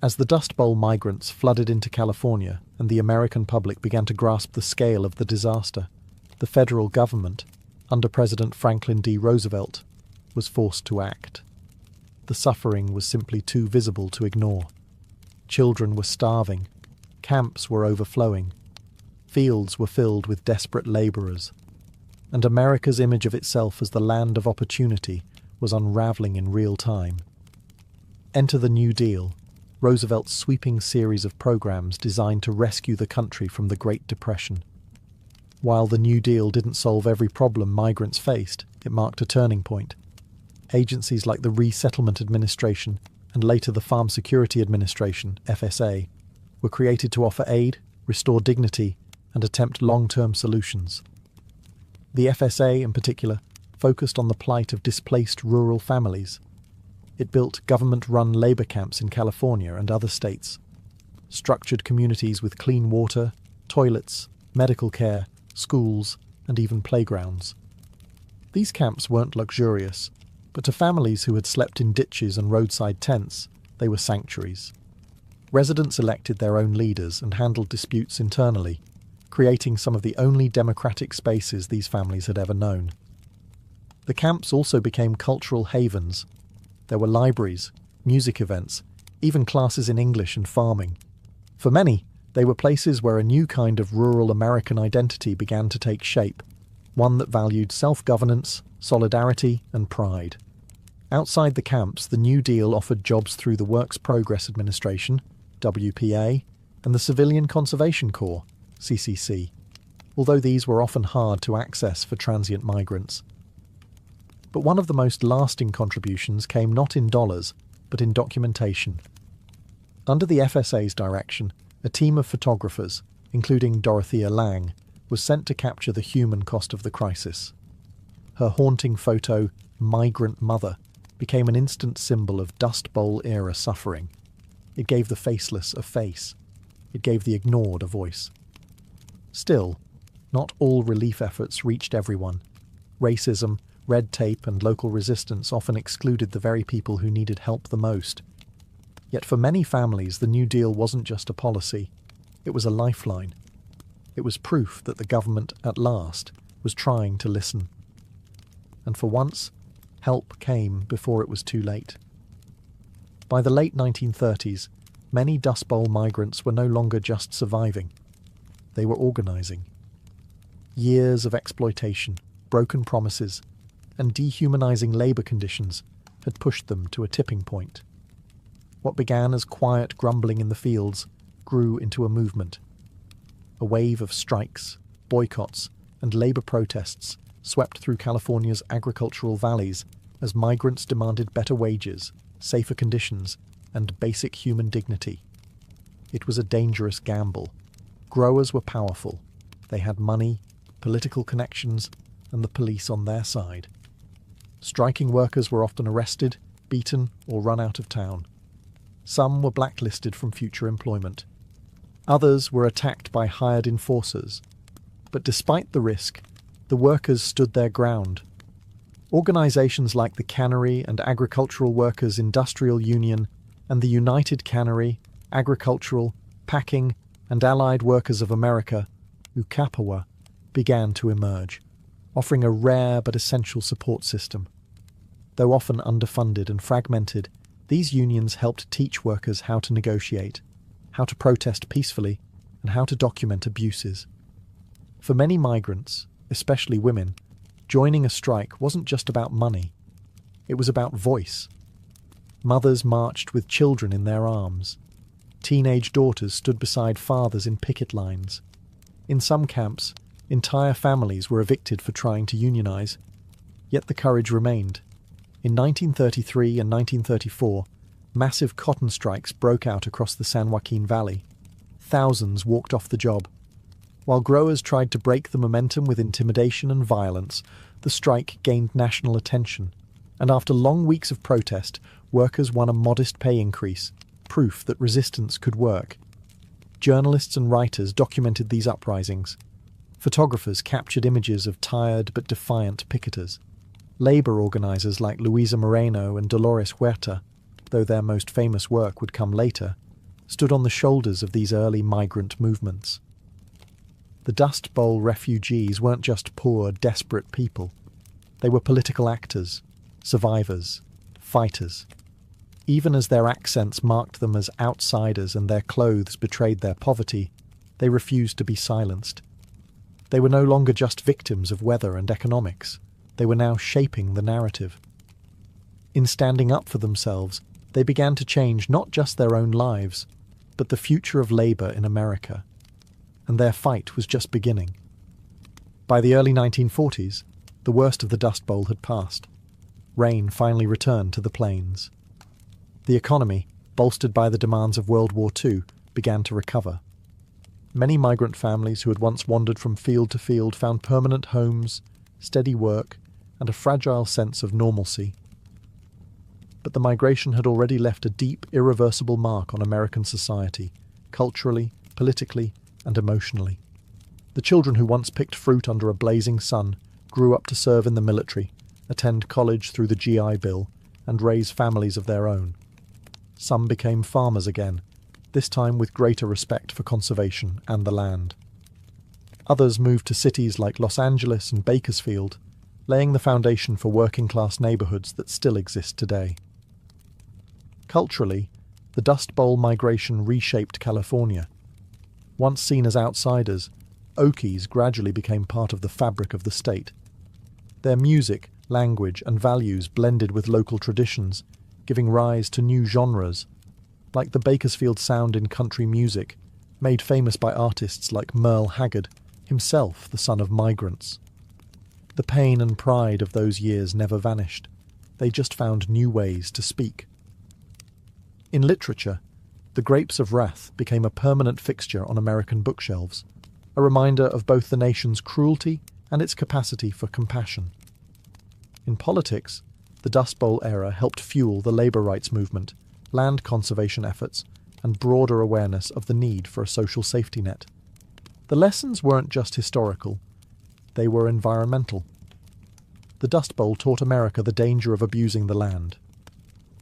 As the Dust Bowl migrants flooded into California and the American public began to grasp the scale of the disaster, the federal government, under President Franklin D. Roosevelt, was forced to act. The suffering was simply too visible to ignore. Children were starving. Camps were overflowing. Fields were filled with desperate labourers. And America's image of itself as the land of opportunity was unravelling in real time. Enter the New Deal, Roosevelt's sweeping series of programs designed to rescue the country from the Great Depression. While the New Deal didn't solve every problem migrants faced, it marked a turning point. Agencies like the Resettlement Administration and later the Farm Security Administration, FSA, were created to offer aid, restore dignity, and attempt long-term solutions. The FSA, in particular, focused on the plight of displaced rural families. It built government-run labour camps in California and other states, structured communities with clean water, toilets, medical care, schools, and even playgrounds. These camps weren't luxurious, but to families who had slept in ditches and roadside tents, they were sanctuaries. Residents elected their own leaders and handled disputes internally, creating some of the only democratic spaces these families had ever known. The camps also became cultural havens. There were libraries, music events, even classes in English and farming. For many, they were places where a new kind of rural American identity began to take shape, one that valued self-governance, solidarity, and pride. Outside the camps, the New Deal offered jobs through the Works Progress Administration, WPA, and the Civilian Conservation Corps, CCC, although these were often hard to access for transient migrants. But one of the most lasting contributions came not in dollars, but in documentation. Under the FSA's direction, a team of photographers, including Dorothea Lange, was sent to capture the human cost of the crisis. Her haunting photo, Migrant Mother, became an instant symbol of Dust Bowl-era suffering. It gave the faceless a face. It gave the ignored a voice. Still, not all relief efforts reached everyone. Racism, red tape, and local resistance often excluded the very people who needed help the most. Yet for many families, the New Deal wasn't just a policy. It was a lifeline. It was proof that the government, at last, was trying to listen. And for once, help came before it was too late. By the late 1930s, many Dust Bowl migrants were no longer just surviving. They were organising. Years of exploitation, broken promises, and dehumanising labour conditions had pushed them to a tipping point. What began as quiet grumbling in the fields grew into a movement. A wave of strikes, boycotts, and labour protests swept through California's agricultural valleys as migrants demanded better wages, safer conditions, and basic human dignity. It was a dangerous gamble. Growers were powerful. They had money, political connections, and the police on their side. Striking workers were often arrested, beaten, or run out of town. Some were blacklisted from future employment. Others were attacked by hired enforcers. But despite the risk, the workers stood their ground. Organisations like the Cannery and Agricultural Workers Industrial Union and the United Cannery, Agricultural, Packing and Allied Workers of America, UCAPAWA, began to emerge, offering a rare but essential support system. Though often underfunded and fragmented, these unions helped teach workers how to negotiate, how to protest peacefully, and how to document abuses. For many migrants, especially women, joining a strike wasn't just about money. It was about voice. Mothers marched with children in their arms. Teenage daughters stood beside fathers in picket lines. In some camps, entire families were evicted for trying to unionize. Yet the courage remained. In 1933 and 1934, massive cotton strikes broke out across the San Joaquin Valley. Thousands walked off the job. While growers tried to break the momentum with intimidation and violence, the strike gained national attention, and after long weeks of protest, workers won a modest pay increase, proof that resistance could work. Journalists and writers documented these uprisings. Photographers captured images of tired but defiant picketers. Labour organisers like Luisa Moreno and Dolores Huerta, though their most famous work would come later, stood on the shoulders of these early migrant movements. The Dust Bowl refugees weren't just poor, desperate people. They were political actors, survivors, fighters. Even as their accents marked them as outsiders and their clothes betrayed their poverty, they refused to be silenced. They were no longer just victims of weather and economics. They were now shaping the narrative. In standing up for themselves, they began to change not just their own lives, but the future of labour in America. And their fight was just beginning. By the early 1940s, the worst of the Dust Bowl had passed. Rain finally returned to the plains. The economy, bolstered by the demands of World War II, began to recover. Many migrant families who had once wandered from field to field found permanent homes, steady work, and a fragile sense of normalcy. But the migration had already left a deep, irreversible mark on American society, culturally, politically, and emotionally. The children who once picked fruit under a blazing sun grew up to serve in the military, attend college through the GI Bill, and raise families of their own. Some became farmers again, this time with greater respect for conservation and the land. Others moved to cities like Los Angeles and Bakersfield, laying the foundation for working-class neighborhoods that still exist today. Culturally, the Dust Bowl migration reshaped California. Once seen as outsiders, Okies gradually became part of the fabric of the state. Their music, language, and values blended with local traditions, giving rise to new genres, like the Bakersfield sound in country music, made famous by artists like Merle Haggard, himself the son of migrants. The pain and pride of those years never vanished. They just found new ways to speak. In literature, The Grapes of Wrath became a permanent fixture on American bookshelves, a reminder of both the nation's cruelty and its capacity for compassion. In politics, the Dust Bowl era helped fuel the labor rights movement, land conservation efforts, and broader awareness of the need for a social safety net. The lessons weren't just historical, they were environmental. The Dust Bowl taught America the danger of abusing the land.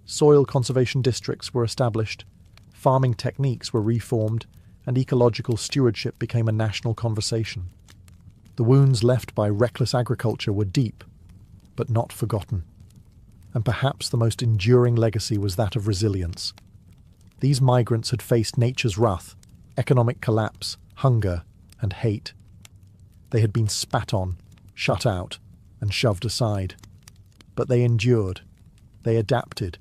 Soil conservation districts were established, farming techniques were reformed, and ecological stewardship became a national conversation. The wounds left by reckless agriculture were deep, but not forgotten. And perhaps the most enduring legacy was that of resilience. These migrants had faced nature's wrath, economic collapse, hunger, and hate. They had been spat on, shut out, and shoved aside. But they endured, they adapted,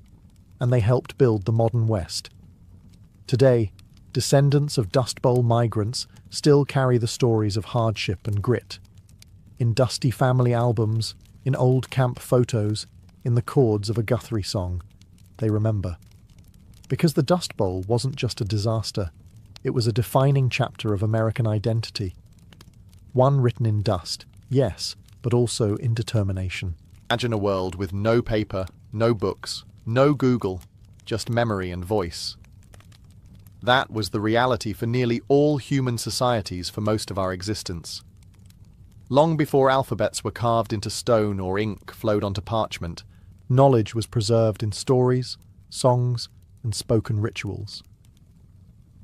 and they helped build the modern West. Today, descendants of Dust Bowl migrants still carry the stories of hardship and grit. In dusty family albums, in old camp photos, in the chords of a Guthrie song, they remember. Because the Dust Bowl wasn't just a disaster, it was a defining chapter of American identity. One written in dust, yes, but also in determination. Imagine a world with no paper, no books, no Google, just memory and voice. That was the reality for nearly all human societies for most of our existence. Long before alphabets were carved into stone or ink flowed onto parchment, Knowledge was preserved in stories, songs, and spoken rituals.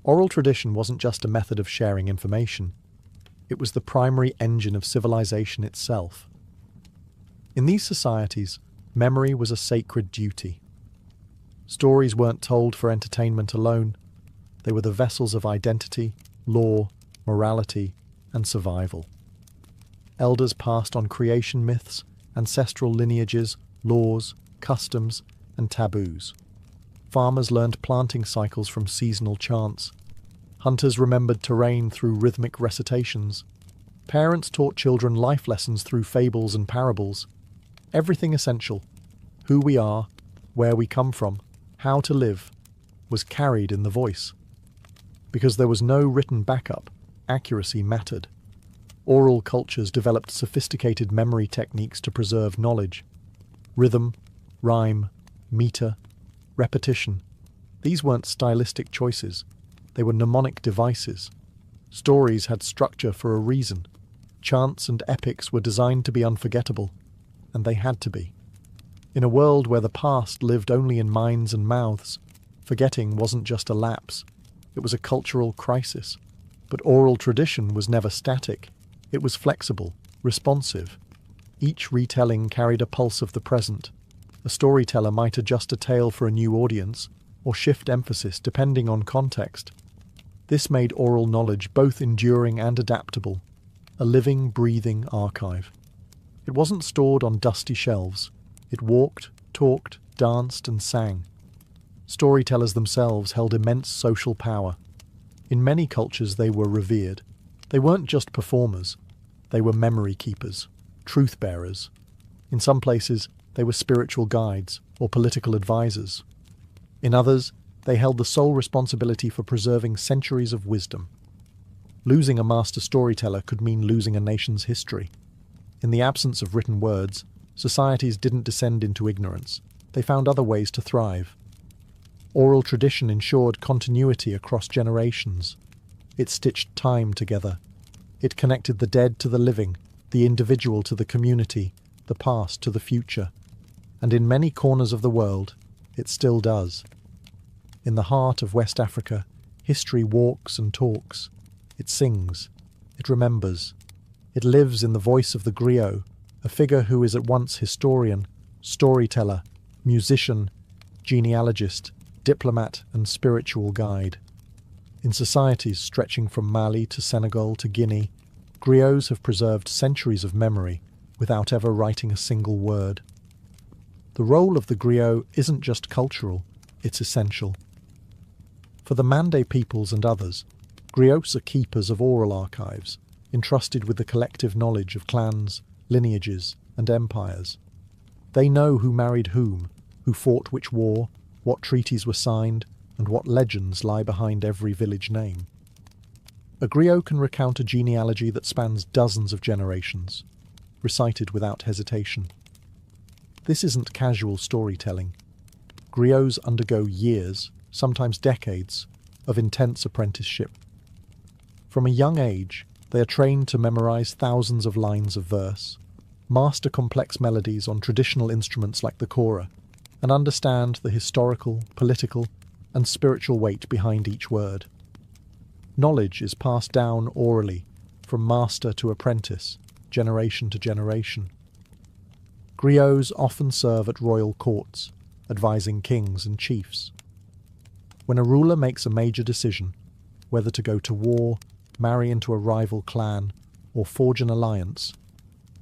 Oral tradition wasn't just a method of sharing information. It was the primary engine of civilization itself. In these societies, memory was a sacred duty. Stories weren't told for entertainment alone. They were the vessels of identity, law, morality, and survival. Elders passed on creation myths, ancestral lineages, laws, customs, and taboos. Farmers learned planting cycles from seasonal chants. Hunters remembered terrain through rhythmic recitations. Parents taught children life lessons through fables and parables. Everything essential, who we are, where we come from, how to live, was carried in the voice. Because there was no written backup, accuracy mattered. Oral cultures developed sophisticated memory techniques to preserve knowledge. Rhythm, rhyme, meter, repetition. These weren't stylistic choices. They were mnemonic devices. Stories had structure for a reason. Chants and epics were designed to be unforgettable, and they had to be. In a world where the past lived only in minds and mouths, forgetting wasn't just a lapse, it was a cultural crisis. But oral tradition was never static. It was flexible, responsive. Each retelling carried a pulse of the present. A storyteller might adjust a tale for a new audience, or shift emphasis depending on context. This made oral knowledge both enduring and adaptable, a living, breathing archive. It wasn't stored on dusty shelves. It walked, talked, danced, and sang. Storytellers themselves held immense social power. In many cultures they were revered. They weren't just performers. They were memory keepers, truth bearers. In some places, they were spiritual guides or political advisors. In others, they held the sole responsibility for preserving centuries of wisdom. Losing a master storyteller could mean losing a nation's history. In the absence of written words, societies didn't descend into ignorance. They found other ways to thrive. Oral tradition ensured continuity across generations. It stitched time together. It connected the dead to the living, the individual to the community, the past to the future. And in many corners of the world, it still does. In the heart of West Africa, history walks and talks. It sings. It remembers. It lives in the voice of the griot, a figure who is at once historian, storyteller, musician, genealogist, diplomat, and spiritual guide. In societies stretching from Mali to Senegal to Guinea, griots have preserved centuries of memory without ever writing a single word. The role of the griot isn't just cultural, it's essential. For the Mande peoples and others, griots are keepers of oral archives, entrusted with the collective knowledge of clans, lineages, and empires. They know who married whom, who fought which war, what treaties were signed, and what legends lie behind every village name. A griot can recount a genealogy that spans dozens of generations, recited without hesitation. This isn't casual storytelling. Griots undergo years, sometimes decades, of intense apprenticeship. From a young age, they are trained to memorize thousands of lines of verse, master complex melodies on traditional instruments like the kora, and understand the historical, political, and spiritual weight behind each word. Knowledge is passed down orally, from master to apprentice, generation to generation. Griots often serve at royal courts, advising kings and chiefs. When a ruler makes a major decision, whether to go to war, marry into a rival clan, or forge an alliance,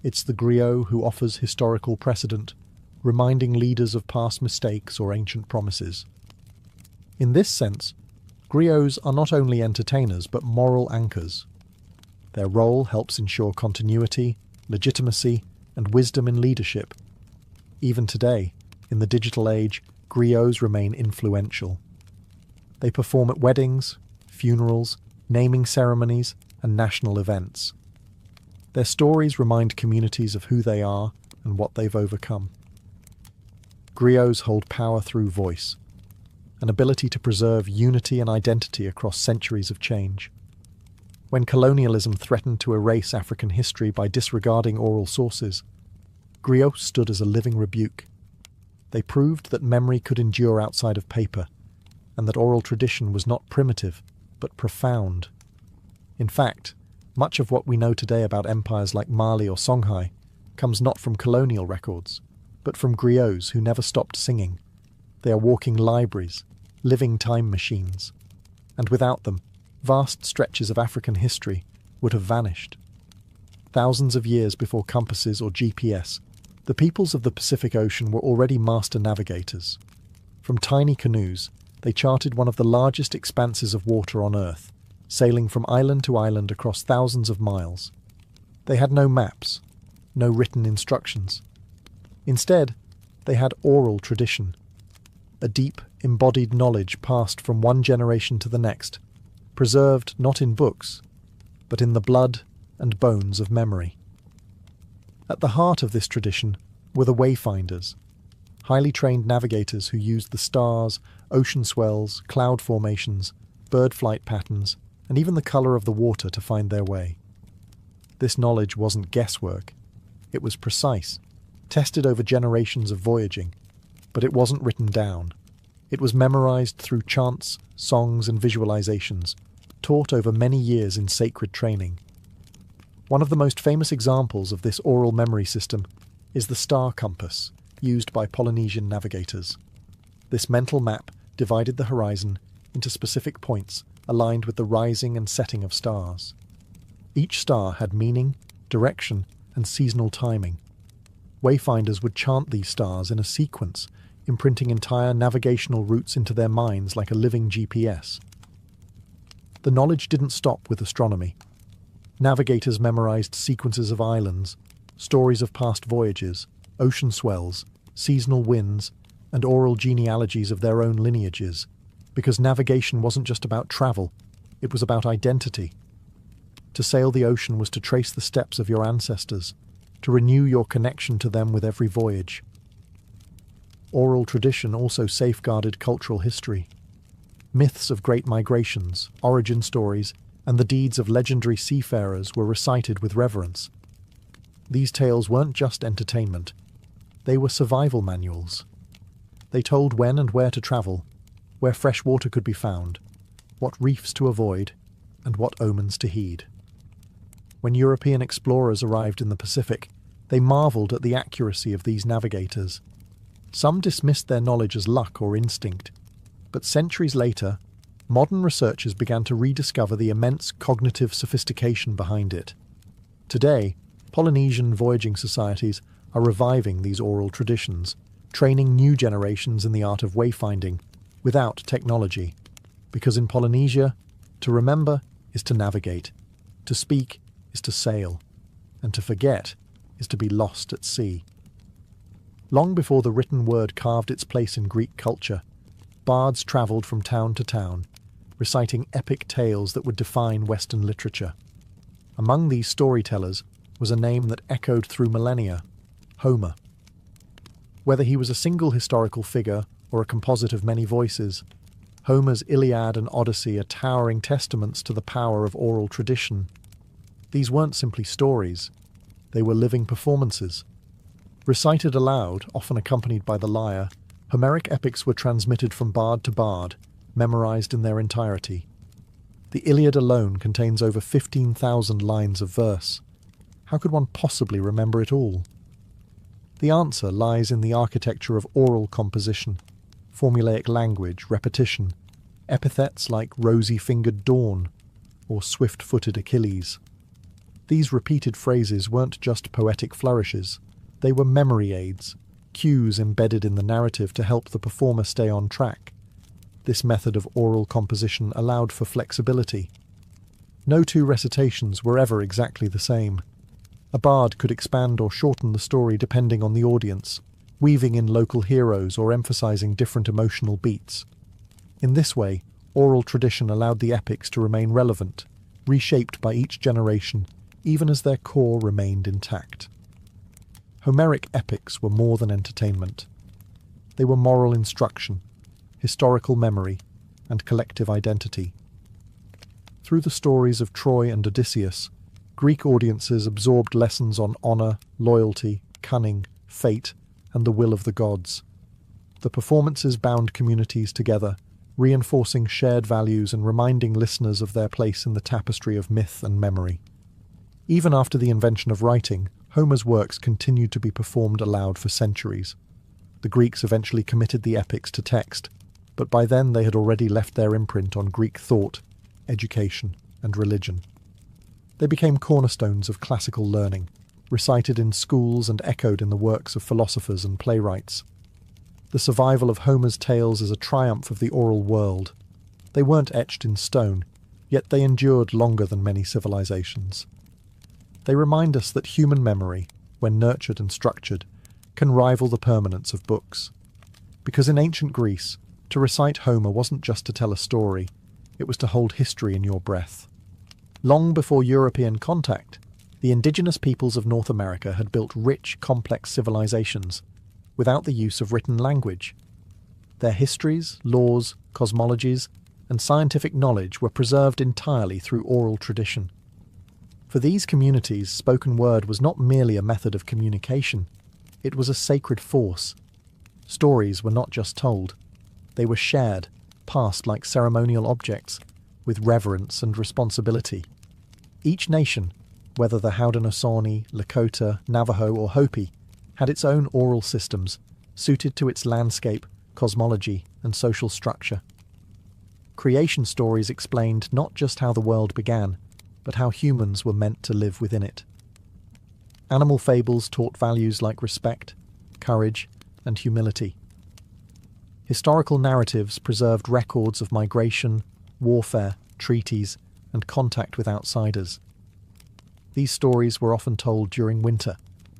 it's the griot who offers historical precedent, reminding leaders of past mistakes or ancient promises. In this sense, griots are not only entertainers but moral anchors. Their role helps ensure continuity, legitimacy, and wisdom in leadership. Even today, in the digital age, griots remain influential. They perform at weddings, funerals, naming ceremonies, and national events. Their stories remind communities of who they are and what they've overcome. Griots hold power through voice, an ability to preserve unity and identity across centuries of change. When colonialism threatened to erase African history by disregarding oral sources, griots stood as a living rebuke. They proved that memory could endure outside of paper, and that oral tradition was not primitive, but profound. In fact, much of what we know today about empires like Mali or Songhai comes not from colonial records, but from griots who never stopped singing. They are walking libraries, living time machines, and without them, vast stretches of African history would have vanished. Thousands of years before compasses or GPS, the peoples of the Pacific Ocean were already master navigators. From tiny canoes, they charted one of the largest expanses of water on Earth, sailing from island to island across thousands of miles. They had no maps, no written instructions. Instead, they had oral tradition, a deep, embodied knowledge passed from one generation to the next, preserved not in books, but in the blood and bones of memory. At the heart of this tradition were the wayfinders, highly trained navigators who used the stars, ocean swells, cloud formations, bird flight patterns, and even the colour of the water to find their way. This knowledge wasn't guesswork. It was precise, tested over generations of voyaging, but it wasn't written down. It was memorized through chants, songs, and visualizations, taught over many years in sacred training. One of the most famous examples of this oral memory system is the star compass, used by Polynesian navigators. This mental map divided the horizon into specific points aligned with the rising and setting of stars. Each star had meaning, direction, and seasonal timing. Wayfinders would chant these stars in a sequence, imprinting entire navigational routes into their minds like a living GPS. The knowledge didn't stop with astronomy. Navigators memorized sequences of islands, stories of past voyages, ocean swells, seasonal winds, and oral genealogies of their own lineages, because navigation wasn't just about travel, it was about identity. To sail the ocean was to trace the steps of your ancestors, to renew your connection to them with every voyage. Oral tradition also safeguarded cultural history. Myths of great migrations, origin stories, and the deeds of legendary seafarers were recited with reverence. These tales weren't just entertainment. They were survival manuals. They told when and where to travel, where fresh water could be found, what reefs to avoid, and what omens to heed. When European explorers arrived in the Pacific, they marveled at the accuracy of these navigators. Some dismissed their knowledge as luck or instinct, but centuries later, modern researchers began to rediscover the immense cognitive sophistication behind it. Today, Polynesian voyaging societies are reviving these oral traditions, training new generations in the art of wayfinding without technology, because in Polynesia, to remember is to navigate, to speak is to sail, and to forget is to be lost at sea. Long before the written word carved its place in Greek culture, bards travelled from town to town, reciting epic tales that would define Western literature. Among these storytellers was a name that echoed through millennia: Homer. Whether he was a single historical figure or a composite of many voices, Homer's Iliad and Odyssey are towering testaments to the power of oral tradition. These weren't simply stories, they were living performances. Recited aloud, often accompanied by the lyre, Homeric epics were transmitted from bard to bard, memorized in their entirety. The Iliad alone contains over 15,000 lines of verse. How could one possibly remember it all? The answer lies in the architecture of oral composition, formulaic language, repetition, epithets like rosy-fingered dawn or swift-footed Achilles. These repeated phrases weren't just poetic flourishes, they were memory aids, cues embedded in the narrative to help the performer stay on track. This method of oral composition allowed for flexibility. No two recitations were ever exactly the same. A bard could expand or shorten the story depending on the audience, weaving in local heroes or emphasizing different emotional beats. In this way, oral tradition allowed the epics to remain relevant, reshaped by each generation, even as their core remained intact. Homeric epics were more than entertainment. They were moral instruction, historical memory, and collective identity. Through the stories of Troy and Odysseus, Greek audiences absorbed lessons on honour, loyalty, cunning, fate, and the will of the gods. The performances bound communities together, reinforcing shared values and reminding listeners of their place in the tapestry of myth and memory. Even after the invention of writing, Homer's works continued to be performed aloud for centuries. The Greeks eventually committed the epics to text, but by then they had already left their imprint on Greek thought, education, and religion. They became cornerstones of classical learning, recited in schools and echoed in the works of philosophers and playwrights. The survival of Homer's tales is a triumph of the oral world. They weren't etched in stone, yet they endured longer than many civilizations. They remind us that human memory, when nurtured and structured, can rival the permanence of books. Because in ancient Greece, to recite Homer wasn't just to tell a story, it was to hold history in your breath. Long before European contact, the indigenous peoples of North America had built rich, complex civilizations without the use of written language. Their histories, laws, cosmologies, and scientific knowledge were preserved entirely through oral tradition. For these communities, spoken word was not merely a method of communication, it was a sacred force. Stories were not just told, they were shared, passed like ceremonial objects, with reverence and responsibility. Each nation, whether the Haudenosaunee, Lakota, Navajo or Hopi, had its own oral systems, suited to its landscape, cosmology and social structure. Creation stories explained not just how the world began, but how humans were meant to live within it. Animal fables taught values like respect, courage, and humility. Historical narratives preserved records of migration, warfare, treaties, and contact with outsiders. These stories were often told during winter,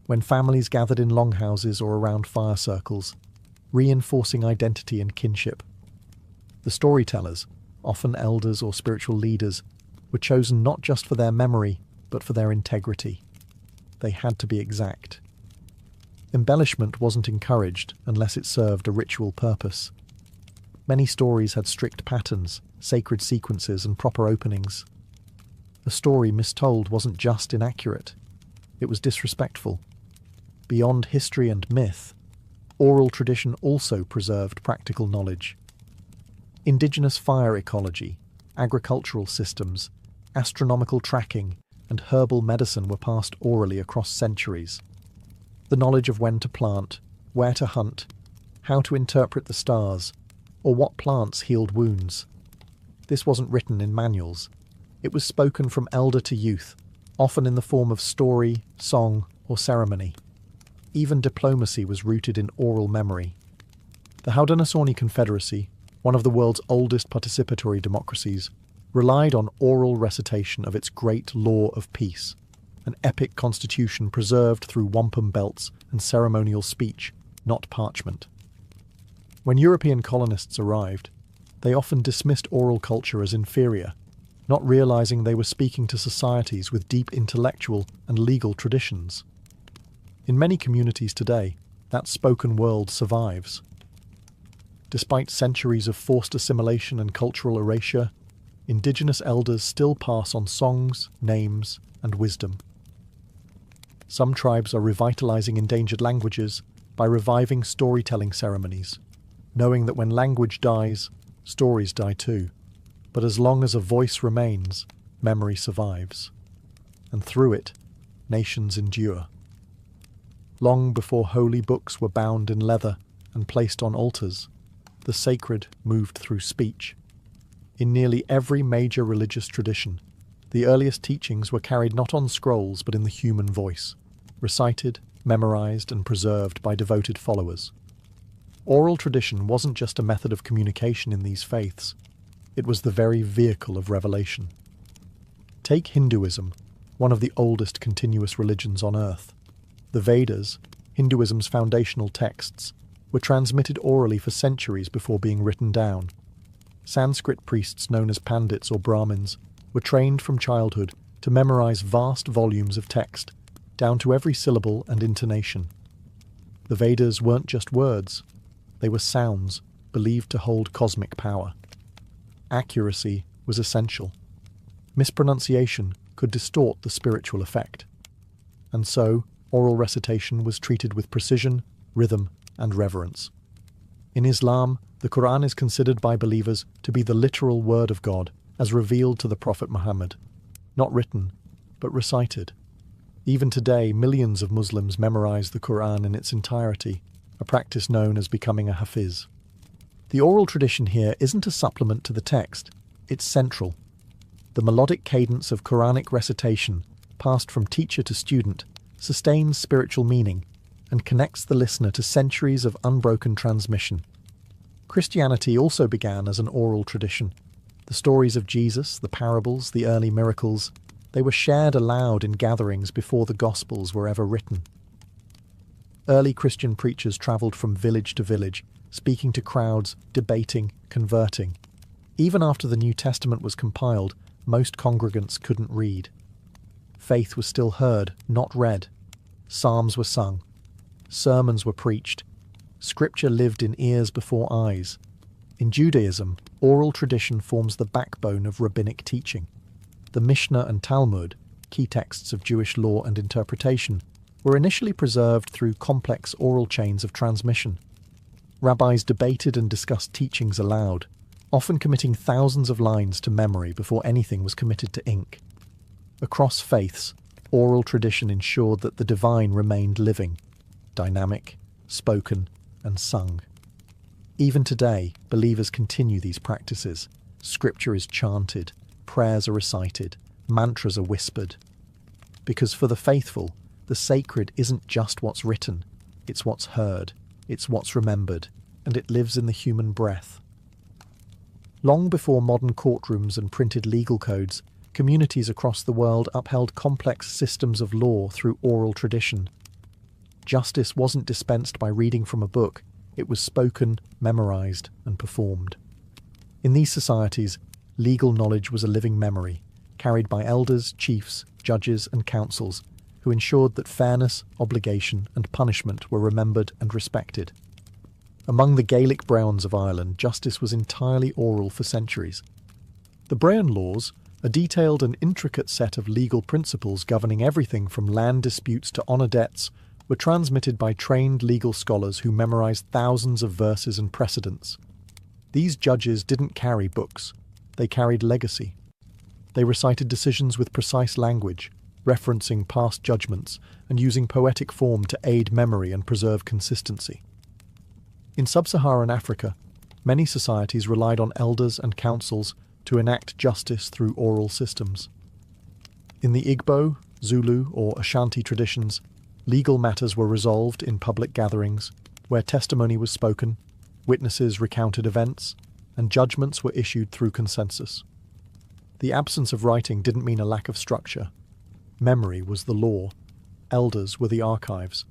when families gathered in longhouses or around fire circles, reinforcing identity and kinship. The storytellers, often elders or spiritual leaders, were chosen not just for their memory, but for their integrity. They had to be exact. Embellishment wasn't encouraged unless it served a ritual purpose. Many stories had strict patterns, sacred sequences, and proper openings. A story mistold wasn't just inaccurate, it was disrespectful. Beyond history and myth, oral tradition also preserved practical knowledge. Indigenous fire ecology, agricultural systems, astronomical tracking, and herbal medicine were passed orally across centuries. The knowledge of when to plant, where to hunt, how to interpret the stars, or what plants healed wounds. This wasn't written in manuals. It was spoken from elder to youth, often in the form of story, song, or ceremony. Even diplomacy was rooted in oral memory. The Haudenosaunee Confederacy, one of the world's oldest participatory democracies, relied on oral recitation of its great law of peace, an epic constitution preserved through wampum belts and ceremonial speech, not parchment. When European colonists arrived, they often dismissed oral culture as inferior, not realizing they were speaking to societies with deep intellectual and legal traditions. In many communities today, that spoken world survives. Despite centuries of forced assimilation and cultural erasure, Indigenous elders still pass on songs, names, and wisdom. Some tribes are revitalizing endangered languages by reviving storytelling ceremonies, knowing that when language dies, stories die too. But as long as a voice remains, memory survives. And through it, nations endure. Long before holy books were bound in leather and placed on altars, the sacred moved through speech. In nearly every major religious tradition, the earliest teachings were carried not on scrolls but in the human voice, recited, memorized, and preserved by devoted followers. Oral tradition wasn't just a method of communication in these faiths, it was the very vehicle of revelation. Take Hinduism, one of the oldest continuous religions on earth. The Vedas, Hinduism's foundational texts, were transmitted orally for centuries before being written down. Sanskrit priests known as pandits or Brahmins were trained from childhood to memorize vast volumes of text, down to every syllable and intonation. The Vedas weren't just words, they were sounds believed to hold cosmic power. Accuracy was essential. Mispronunciation could distort the spiritual effect. And so, oral recitation was treated with precision, rhythm, and reverence. In Islam, the Quran is considered by believers to be the literal word of God as revealed to the Prophet Muhammad, not written, but recited. Even today, millions of Muslims memorize the Quran in its entirety, a practice known as becoming a hafiz. The oral tradition here isn't a supplement to the text, it's central. The melodic cadence of Quranic recitation, passed from teacher to student, sustains spiritual meaning and connects the listener to centuries of unbroken transmission. Christianity also began as an oral tradition. The stories of Jesus, the parables, the early miracles, they were shared aloud in gatherings before the Gospels were ever written. Early Christian preachers travelled from village to village, speaking to crowds, debating, converting. Even after the New Testament was compiled, most congregants couldn't read. Faith was still heard, not read. Psalms were sung. Sermons were preached. Scripture lived in ears before eyes. In Judaism, oral tradition forms the backbone of rabbinic teaching. The Mishnah and Talmud, key texts of Jewish law and interpretation, were initially preserved through complex oral chains of transmission. Rabbis debated and discussed teachings aloud, often committing thousands of lines to memory before anything was committed to ink. Across faiths, oral tradition ensured that the divine remained living, dynamic, spoken, and sung. Even today, believers continue these practices. Scripture is chanted, prayers are recited, mantras are whispered. Because for the faithful, the sacred isn't just what's written, it's what's heard, it's what's remembered, and it lives in the human breath. Long before modern courtrooms and printed legal codes, communities across the world upheld complex systems of law through oral tradition. Justice wasn't dispensed by reading from a book, it was spoken, memorized, and performed. In these societies, legal knowledge was a living memory, carried by elders, chiefs, judges, and councils, who ensured that fairness, obligation, and punishment were remembered and respected. Among the Gaelic Browns of Ireland, justice was entirely oral for centuries. The Browne laws, a detailed and intricate set of legal principles governing everything from land disputes to honour debts, were transmitted by trained legal scholars who memorized thousands of verses and precedents. These judges didn't carry books, they carried legacy. They recited decisions with precise language, referencing past judgments and using poetic form to aid memory and preserve consistency. In sub-Saharan Africa, many societies relied on elders and councils to enact justice through oral systems. In the Igbo, Zulu, or Ashanti traditions, legal matters were resolved in public gatherings, where testimony was spoken, witnesses recounted events, and judgments were issued through consensus. The absence of writing didn't mean a lack of structure. Memory was the law, elders were the archives,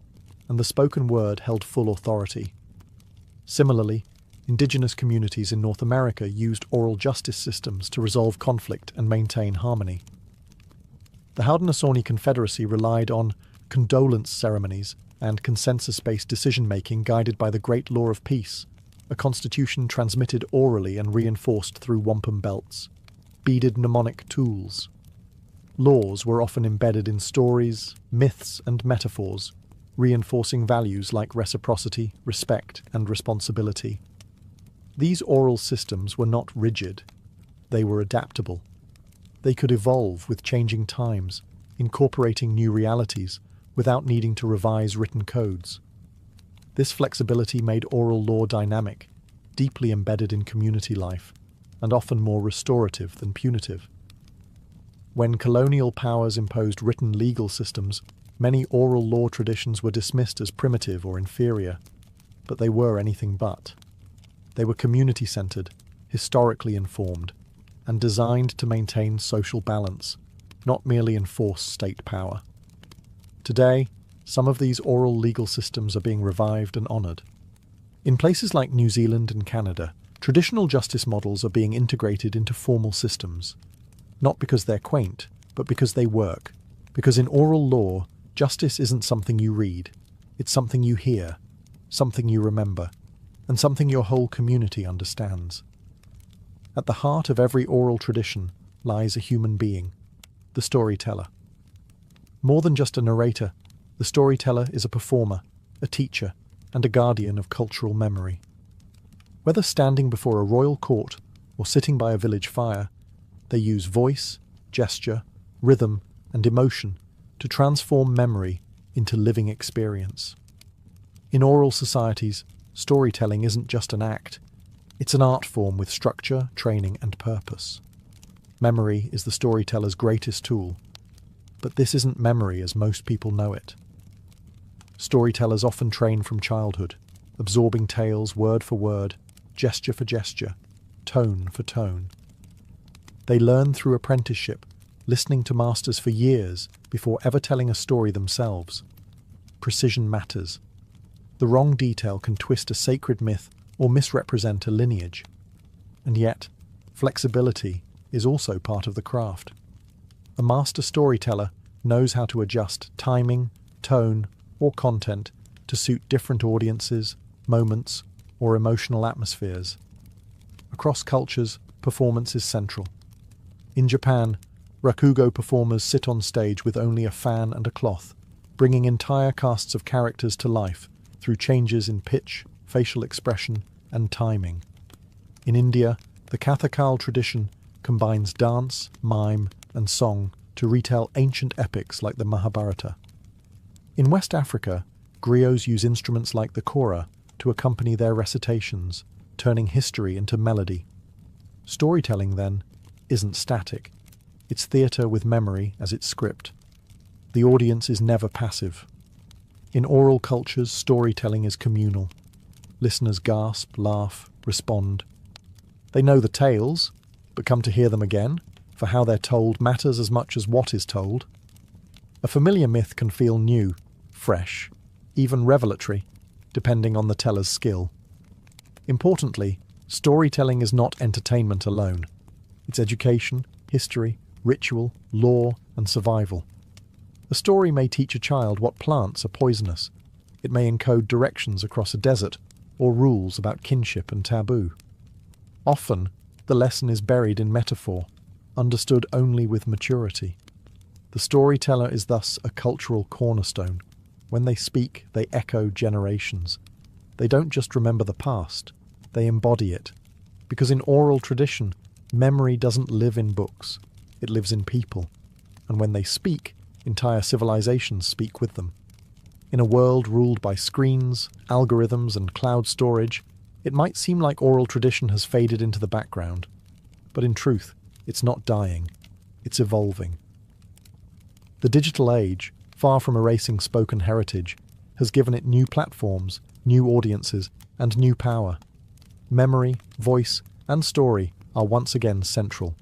and the spoken word held full authority. Similarly, indigenous communities in North America used oral justice systems to resolve conflict and maintain harmony. The Haudenosaunee Confederacy relied on condolence ceremonies and consensus-based decision-making guided by the Great Law of Peace, a constitution transmitted orally and reinforced through wampum belts, beaded mnemonic tools. Laws were often embedded in stories, myths, and metaphors, reinforcing values like reciprocity, respect, and responsibility. These oral systems were not rigid. They were adaptable. They could evolve with changing times, incorporating new realities, without needing to revise written codes. This flexibility made oral law dynamic, deeply embedded in community life, and often more restorative than punitive. When colonial powers imposed written legal systems, many oral law traditions were dismissed as primitive or inferior, but they were anything but. They were community-centered, historically informed, and designed to maintain social balance, not merely enforce state power. Today, some of these oral legal systems are being revived and honoured. In places like New Zealand and Canada, traditional justice models are being integrated into formal systems, not because they're quaint, but because they work. Because in oral law, justice isn't something you read. It's something you hear, something you remember, and something your whole community understands. At the heart of every oral tradition lies a human being, the storyteller. More than just a narrator, the storyteller is a performer, a teacher, and a guardian of cultural memory. Whether standing before a royal court or sitting by a village fire, they use voice, gesture, rhythm, and emotion to transform memory into living experience. In oral societies, storytelling isn't just an act, it's an art form with structure, training, and purpose. Memory is the storyteller's greatest tool, but this isn't memory as most people know it. Storytellers often train from childhood, absorbing tales word for word, gesture for gesture, tone for tone. They learn through apprenticeship, listening to masters for years before ever telling a story themselves. Precision matters. The wrong detail can twist a sacred myth or misrepresent a lineage. And yet, flexibility is also part of the craft. A master storyteller knows how to adjust timing, tone, or content to suit different audiences, moments, or emotional atmospheres. Across cultures, performance is central. In Japan, rakugo performers sit on stage with only a fan and a cloth, bringing entire casts of characters to life through changes in pitch, facial expression, and timing. In India, the Kathakal tradition combines dance, mime, and song to retell ancient epics like the Mahabharata. In West Africa, griots use instruments like the kora to accompany their recitations, turning history into melody. Storytelling, then, isn't static. It's theatre with memory as its script. The audience is never passive. In oral cultures, storytelling is communal. Listeners gasp, laugh, respond. They know the tales, but come to hear them again, for how they're told matters as much as what is told. A familiar myth can feel new, fresh, even revelatory, depending on the teller's skill. Importantly, storytelling is not entertainment alone. It's education, history, ritual, law, and survival. A story may teach a child what plants are poisonous. It may encode directions across a desert, or rules about kinship and taboo. Often, the lesson is buried in metaphor, understood only with maturity. The storyteller is thus a cultural cornerstone. When they speak, they echo generations. They don't just remember the past, they embody it. Because in oral tradition, memory doesn't live in books, it lives in people. And when they speak, entire civilizations speak with them. In a world ruled by screens, algorithms, and cloud storage, it might seem like oral tradition has faded into the background. But in truth, it's not dying, it's evolving. The digital age, far from erasing spoken heritage, has given it new platforms, new audiences, and new power. Memory, voice, and story are once again central,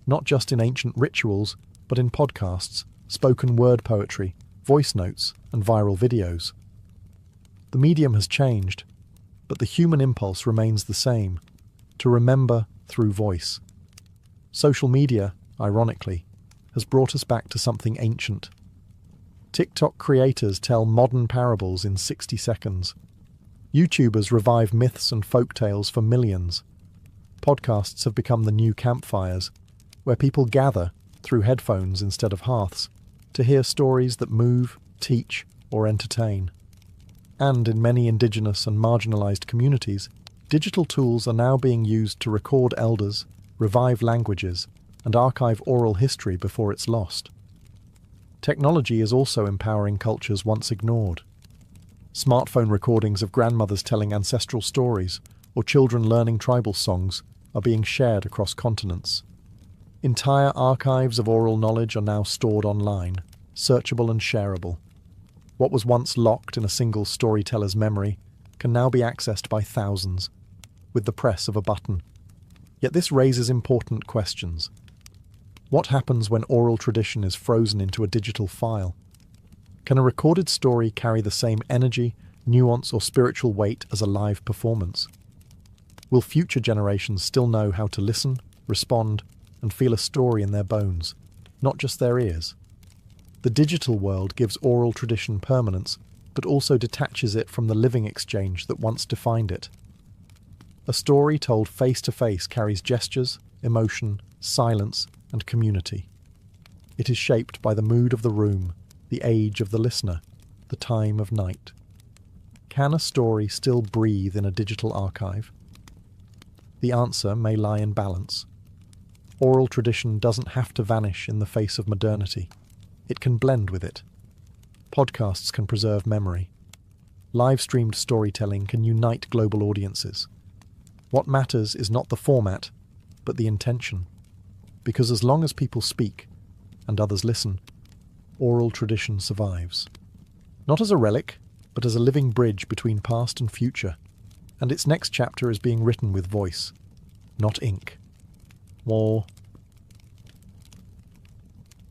not just in ancient rituals, but in podcasts, spoken word poetry, voice notes, and viral videos. The medium has changed, but the human impulse remains the same, to remember through voice. Social media, ironically, has brought us back to something ancient. TikTok creators tell modern parables in 60 seconds. YouTubers revive myths and folktales for millions. Podcasts have become the new campfires, where people gather, through headphones instead of hearths, to hear stories that move, teach, or entertain. And in many indigenous and marginalized communities, digital tools are now being used to record elders, revive languages, and archive oral history before it's lost. Technology is also empowering cultures once ignored. Smartphone recordings of grandmothers telling ancestral stories or children learning tribal songs are being shared across continents. Entire archives of oral knowledge are now stored online, searchable and shareable. What was once locked in a single storyteller's memory can now be accessed by thousands, with the press of a button. Yet this raises important questions. What happens when oral tradition is frozen into a digital file? Can a recorded story carry the same energy, nuance, or spiritual weight as a live performance? Will future generations still know how to listen, respond, and feel a story in their bones? not just their ears. The digital world gives oral tradition permanence, but also detaches it from the living exchange that once defined it. A story told face-to-face carries gestures, emotion, silence, and community. It is shaped by the mood of the room, the age of the listener, the time of night. Can a story still breathe in a digital archive? The answer may lie in balance. Oral tradition doesn't have to vanish in the face of modernity. It can blend with it. Podcasts can preserve memory. Live-streamed storytelling can unite global audiences. What matters is not the format, but the intention. Because as long as people speak, and others listen, oral tradition survives. Not as a relic, but as a living bridge between past and future. And its next chapter is being written with voice, not ink. War.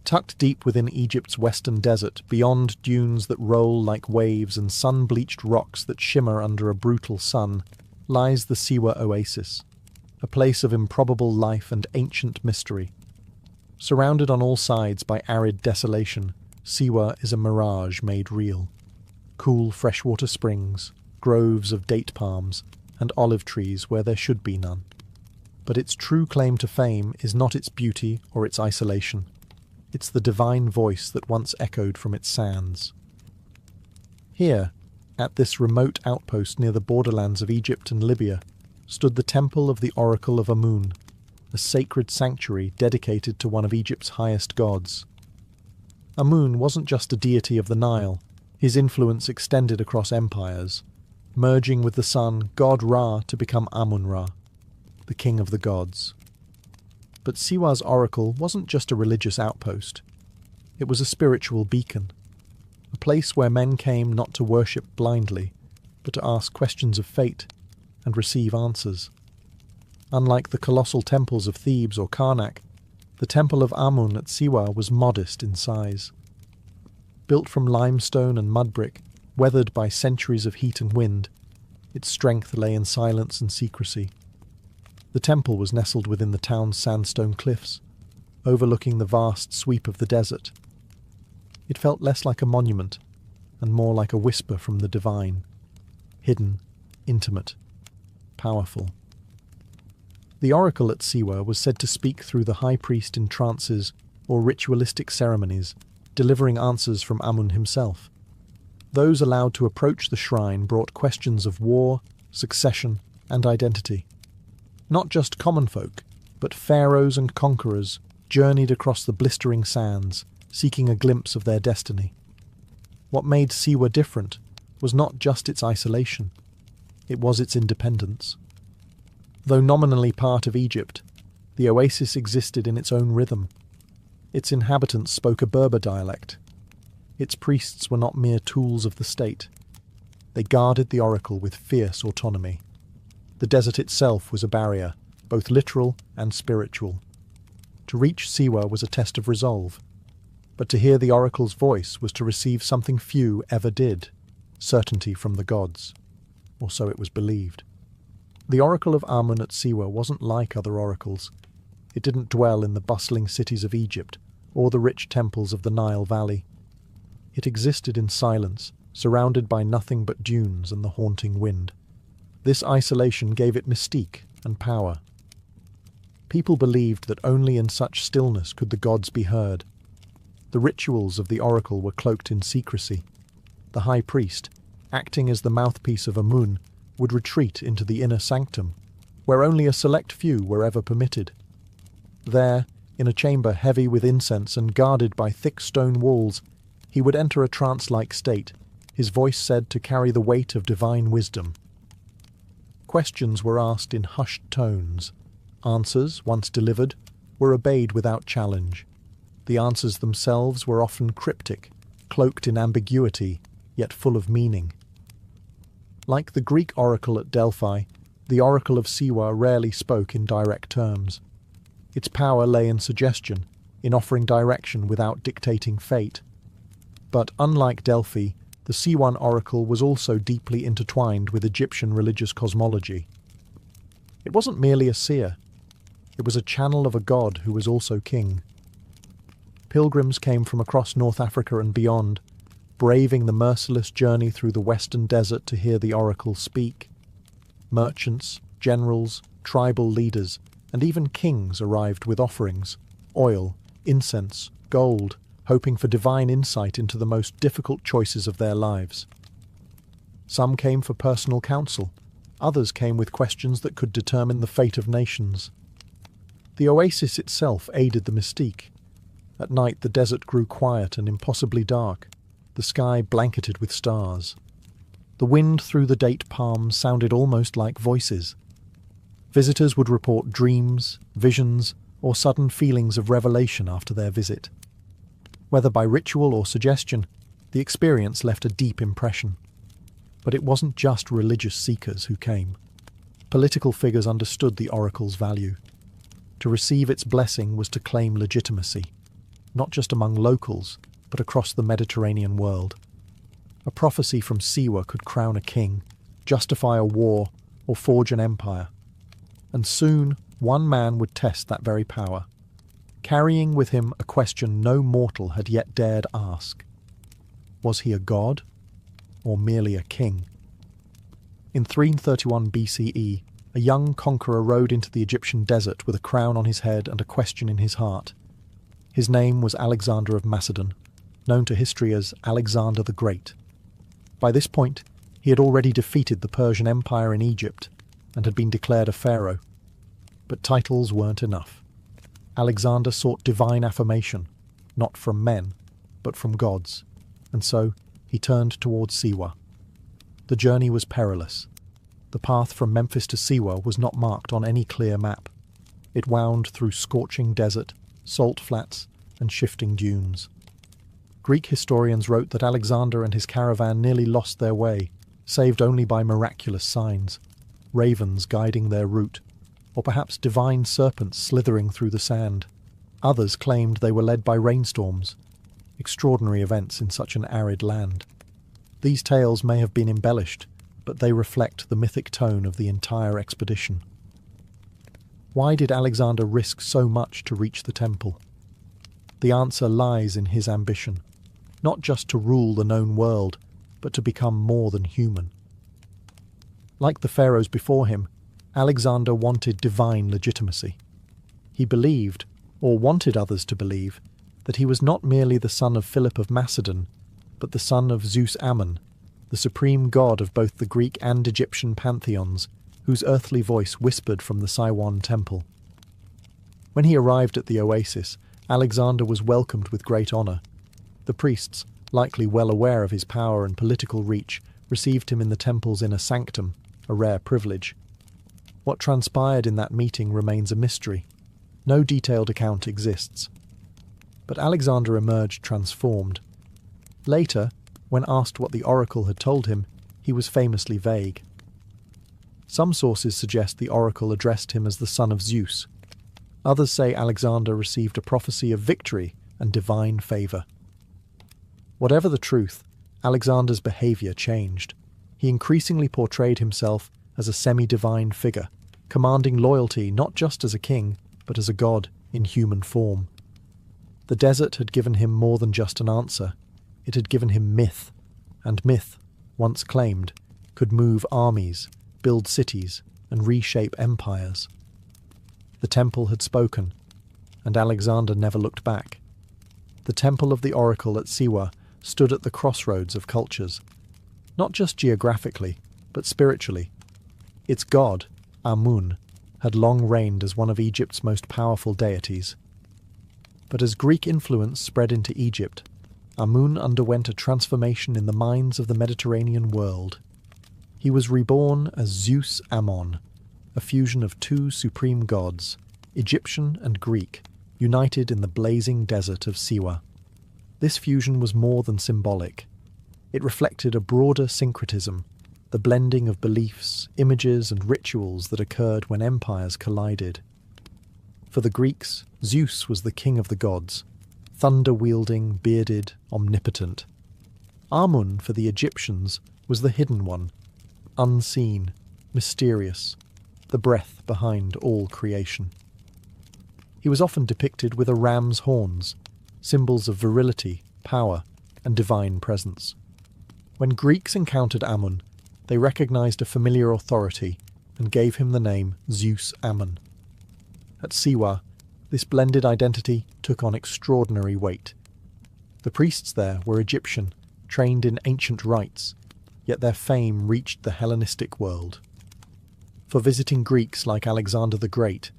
Tucked deep within Egypt's western desert, beyond dunes that roll like waves and sun-bleached rocks that shimmer under a brutal sun, lies the Siwa oasis, a place of improbable life and ancient mystery. Surrounded on all sides by arid desolation, Siwa is a mirage made real. Cool freshwater springs, groves of date palms, and olive trees where there should be none. But its true claim to fame is not its beauty or its isolation. It's the divine voice that once echoed from its sands. Here, at this remote outpost near the borderlands of Egypt and Libya, stood the temple of the Oracle of Amun, a sacred sanctuary dedicated to one of Egypt's highest gods. Amun wasn't just a deity of the Nile. His influence extended across empires, merging with the sun god Ra to become Amun-Ra, the king of the gods. But Siwa's oracle wasn't just a religious outpost. It was a spiritual beacon, a place where men came not to worship blindly, but to ask questions of fate and receive answers. Unlike the colossal temples of Thebes or Karnak, the temple of Amun at Siwa was modest in size. Built from limestone and mud brick, weathered by centuries of heat and wind, its strength lay in silence and secrecy. The temple was nestled within the town's sandstone cliffs, overlooking the vast sweep of the desert. It felt less like a monument, and more like a whisper from the divine, hidden, intimate, powerful. The oracle at Siwa was said to speak through the high priest in trances or ritualistic ceremonies, delivering answers from Amun himself. Those allowed to approach the shrine brought questions of war, succession, and identity. Not just common folk, but pharaohs and conquerors journeyed across the blistering sands, seeking a glimpse of their destiny. What made Siwa different was not just its isolation, it was its independence. Though nominally part of Egypt, the oasis existed in its own rhythm. Its inhabitants spoke a Berber dialect. Its priests were not mere tools of the state. They guarded the oracle with fierce autonomy. The desert itself was a barrier, both literal and spiritual. To reach Siwa was a test of resolve, but to hear the oracle's voice was to receive something few ever did, certainty from the gods, or so it was believed. The oracle of Amun at Siwa wasn't like other oracles. It didn't dwell in the bustling cities of Egypt or the rich temples of the Nile Valley. It existed in silence, surrounded by nothing but dunes and the haunting wind. This isolation gave it mystique and power. People believed that only in such stillness could the gods be heard. The rituals of the oracle were cloaked in secrecy. The high priest, acting as the mouthpiece of Amun, would retreat into the inner sanctum, where only a select few were ever permitted. There, in a chamber heavy with incense and guarded by thick stone walls, he would enter a trance-like state, his voice said to carry the weight of divine wisdom. Questions were asked in hushed tones. Answers, once delivered, were obeyed without challenge. The answers themselves were often cryptic, cloaked in ambiguity, yet full of meaning. Like the Greek oracle at Delphi, the oracle of Siwa rarely spoke in direct terms. Its power lay in suggestion, in offering direction without dictating fate. But unlike Delphi, the Siwan oracle was also deeply intertwined with Egyptian religious cosmology. It wasn't merely a seer. It was a channel of a god who was also king. Pilgrims came from across North Africa and beyond, braving the merciless journey through the western desert to hear the oracle speak. Merchants, generals, tribal leaders, and even kings arrived with offerings, oil, incense, gold, hoping for divine insight into the most difficult choices of their lives. Some came for personal counsel, others came with questions that could determine the fate of nations. The oasis itself aided the mystique. At night the desert grew quiet and impossibly dark, the sky blanketed with stars. The wind through the date palms sounded almost like voices. Visitors would report dreams, visions, or sudden feelings of revelation after their visit. Whether by ritual or suggestion, the experience left a deep impression. But it wasn't just religious seekers who came. Political figures understood the oracle's value. To receive its blessing was to claim legitimacy, not just among locals, but across the Mediterranean world. A prophecy from Siwa could crown a king, justify a war, or forge an empire. And soon, one man would test that very power, carrying with him a question no mortal had yet dared ask. Was he a god, or merely a king? In 331 BCE, a young conqueror rode into the Egyptian desert with a crown on his head and a question in his heart. His name was Alexander of Macedon, known to history as Alexander the Great. By this point, he had already defeated the Persian Empire in Egypt and had been declared a pharaoh. But titles weren't enough. Alexander sought divine affirmation, not from men, but from gods, and so he turned towards Siwa. The journey was perilous. The path from Memphis to Siwa was not marked on any clear map. It wound through scorching desert, salt flats, and shifting dunes. Greek historians wrote that Alexander and his caravan nearly lost their way, saved only by miraculous signs, ravens guiding their route, or perhaps divine serpents slithering through the sand. Others claimed they were led by rainstorms, extraordinary events in such an arid land. These tales may have been embellished, but they reflect the mythic tone of the entire expedition. Why did Alexander risk so much to reach the temple? The answer lies in his ambition, not just to rule the known world, but to become more than human. Like the pharaohs before him, Alexander wanted divine legitimacy. He believed, or wanted others to believe, that he was not merely the son of Philip of Macedon, but the son of Zeus Ammon, the supreme god of both the Greek and Egyptian pantheons, whose earthly voice whispered from the Siwan temple. When he arrived at the oasis, Alexander was welcomed with great honour. The priests, likely well aware of his power and political reach, received him in the temple's inner sanctum, a rare privilege. What transpired in that meeting remains a mystery. No detailed account exists. But Alexander emerged transformed. Later, when asked what the oracle had told him, he was famously vague. Some sources suggest the oracle addressed him as the son of Zeus. Others say Alexander received a prophecy of victory and divine favour. Whatever the truth, Alexander's behaviour changed. He increasingly portrayed himself as a semi-divine figure, commanding loyalty not just as a king, but as a god in human form. The desert had given him more than just an answer. It had given him myth, and myth, once claimed, could move armies, build cities, and reshape empires. The temple had spoken, and Alexander never looked back. The temple of the oracle at Siwa stood at the crossroads of cultures, not just geographically, but spiritually. Its god, Amun, had long reigned as one of Egypt's most powerful deities. But as Greek influence spread into Egypt, Amun underwent a transformation in the minds of the Mediterranean world. He was reborn as Zeus Ammon, a fusion of two supreme gods, Egyptian and Greek, united in the blazing desert of Siwa. This fusion was more than symbolic. It reflected a broader syncretism, the blending of beliefs, images, and rituals that occurred when empires collided. For the Greeks, Zeus was the king of the gods, thunder-wielding, bearded, omnipotent. Amun, for the Egyptians, was the hidden one, unseen, mysterious, the breath behind all creation. He was often depicted with a ram's horns, symbols of virility, power, and divine presence. When Greeks encountered Ammon, they recognized a familiar authority and gave him the name Zeus Ammon. At Siwa, this blended identity took on extraordinary weight. The priests there were Egyptian, trained in ancient rites, yet their fame reached the Hellenistic world. For visiting Greeks like Alexander the Great,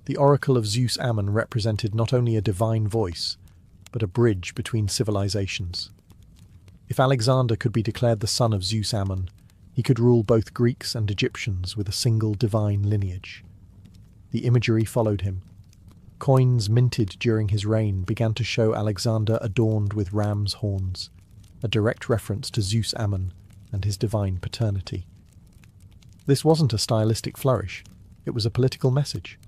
the oracle of Zeus Ammon represented not only a divine voice, but a bridge between civilizations. If Alexander could be declared the son of Zeus Ammon, he could rule both Greeks and Egyptians with a single divine lineage. The imagery followed him. Coins minted during his reign began to show Alexander adorned with ram's horns, a direct reference to Zeus Ammon and his divine paternity. This wasn't a stylistic flourish, it was a political message.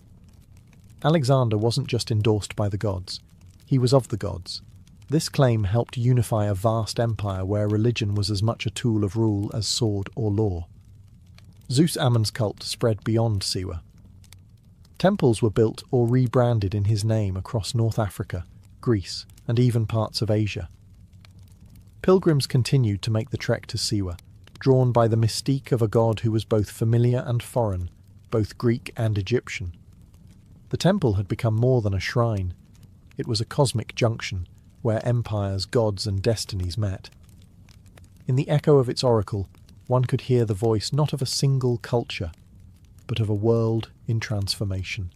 Alexander wasn't just endorsed by the gods, he was of the gods. This claim helped unify a vast empire where religion was as much a tool of rule as sword or law. Zeus Ammon's cult spread beyond Siwa. Temples were built or rebranded in his name across North Africa, Greece, and even parts of Asia. Pilgrims continued to make the trek to Siwa, drawn by the mystique of a god who was both familiar and foreign, both Greek and Egyptian. The temple had become more than a shrine. It was a cosmic junction, where empires, gods, and destinies met. In the echo of its oracle, one could hear the voice not of a single culture, but of a world in transformation.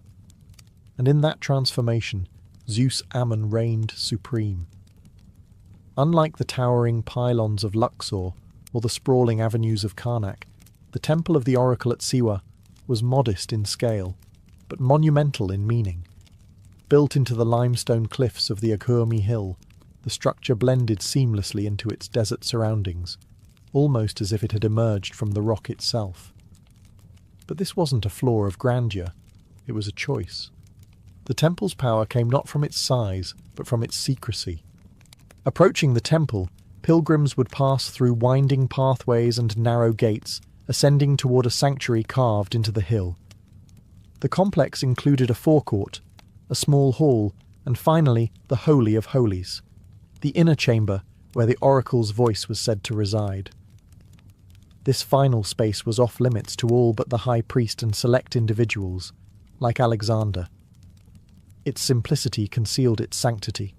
And in that transformation, Zeus Ammon reigned supreme. Unlike the towering pylons of Luxor or the sprawling avenues of Karnak, the temple of the oracle at Siwa was modest in scale, but monumental in meaning. Built into the limestone cliffs of the Akurmi Hill, the structure blended seamlessly into its desert surroundings, almost as if it had emerged from the rock itself. But this wasn't a flaw of grandeur, it was a choice. The temple's power came not from its size, but from its secrecy. Approaching the temple, pilgrims would pass through winding pathways and narrow gates, ascending toward a sanctuary carved into the hill. The complex included a forecourt, a small hall, and finally the Holy of Holies, the inner chamber where the oracle's voice was said to reside. This final space was off-limits to all but the high priest and select individuals, like Alexander. Its simplicity concealed its sanctity.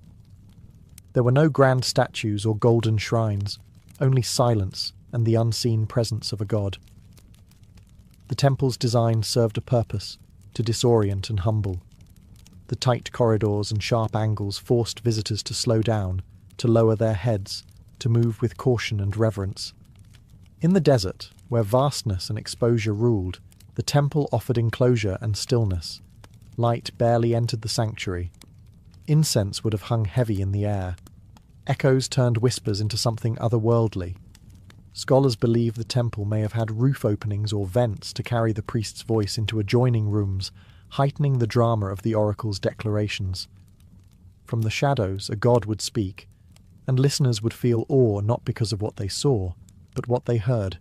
There were no grand statues or golden shrines, only silence and the unseen presence of a god. The temple's design served a purpose, to disorient and humble. The tight corridors and sharp angles forced visitors to slow down, to lower their heads, to move with caution and reverence. In the desert, where vastness and exposure ruled, the temple offered enclosure and stillness. Light barely entered the sanctuary. Incense would have hung heavy in the air. Echoes turned whispers into something otherworldly. Scholars believe the temple may have had roof openings or vents to carry the priest's voice into adjoining rooms, heightening the drama of the oracle's declarations. From the shadows, a god would speak, and listeners would feel awe not because of what they saw, but what they heard.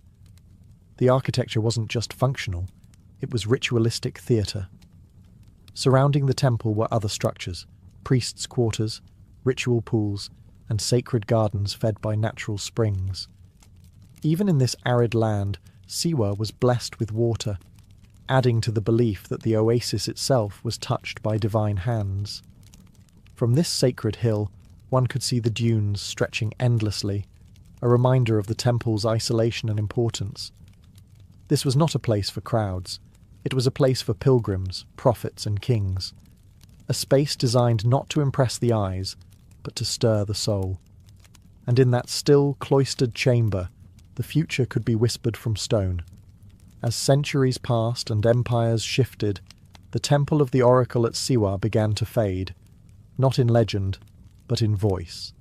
The architecture wasn't just functional, it was ritualistic theatre. Surrounding the temple were other structures, priests' quarters, ritual pools, and sacred gardens fed by natural springs. Even in this arid land, Siwa was blessed with water, adding to the belief that the oasis itself was touched by divine hands. From this sacred hill, one could see the dunes stretching endlessly, a reminder of the temple's isolation and importance. This was not a place for crowds. It was a place for pilgrims, prophets, and kings. A space designed not to impress the eyes, but to stir the soul. And in that still, cloistered chamber, the future could be whispered from stone. As centuries passed and empires shifted, the temple of the oracle at Siwa began to fade, not in legend, but in voice.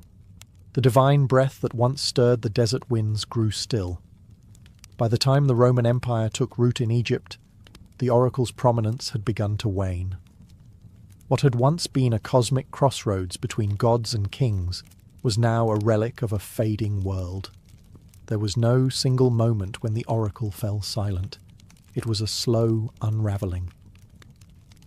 The divine breath that once stirred the desert winds grew still. By the time the Roman Empire took root in Egypt, the oracle's prominence had begun to wane. What had once been a cosmic crossroads between gods and kings was now a relic of a fading world. There was no single moment when the oracle fell silent. It was a slow unravelling.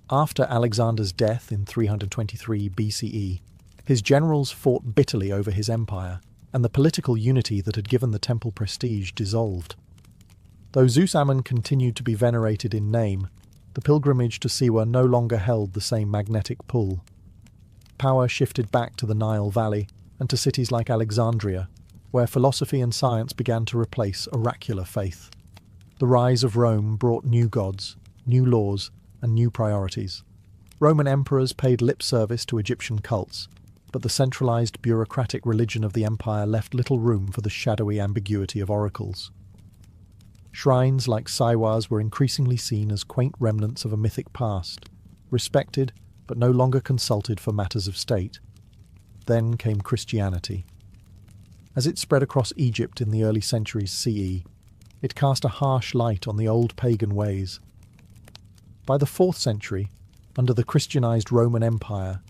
After Alexander's death in 323 BCE, His generals fought bitterly over his empire, and the political unity that had given the temple prestige dissolved. Though Zeus Ammon continued to be venerated in name, the pilgrimage to Siwa no longer held the same magnetic pull. Power shifted back to the Nile Valley and to cities like Alexandria, where philosophy and science began to replace oracular faith. The rise of Rome brought new gods, new laws, and new priorities. Roman emperors paid lip service to Egyptian cults, but the centralized bureaucratic religion of the empire left little room for the shadowy ambiguity of oracles. Shrines like Siwa's were increasingly seen as quaint remnants of a mythic past, respected but no longer consulted for matters of state. Then came Christianity. As it spread across Egypt in the early centuries CE, it cast a harsh light on the old pagan ways. By the 4th century, under the Christianized Roman Empire,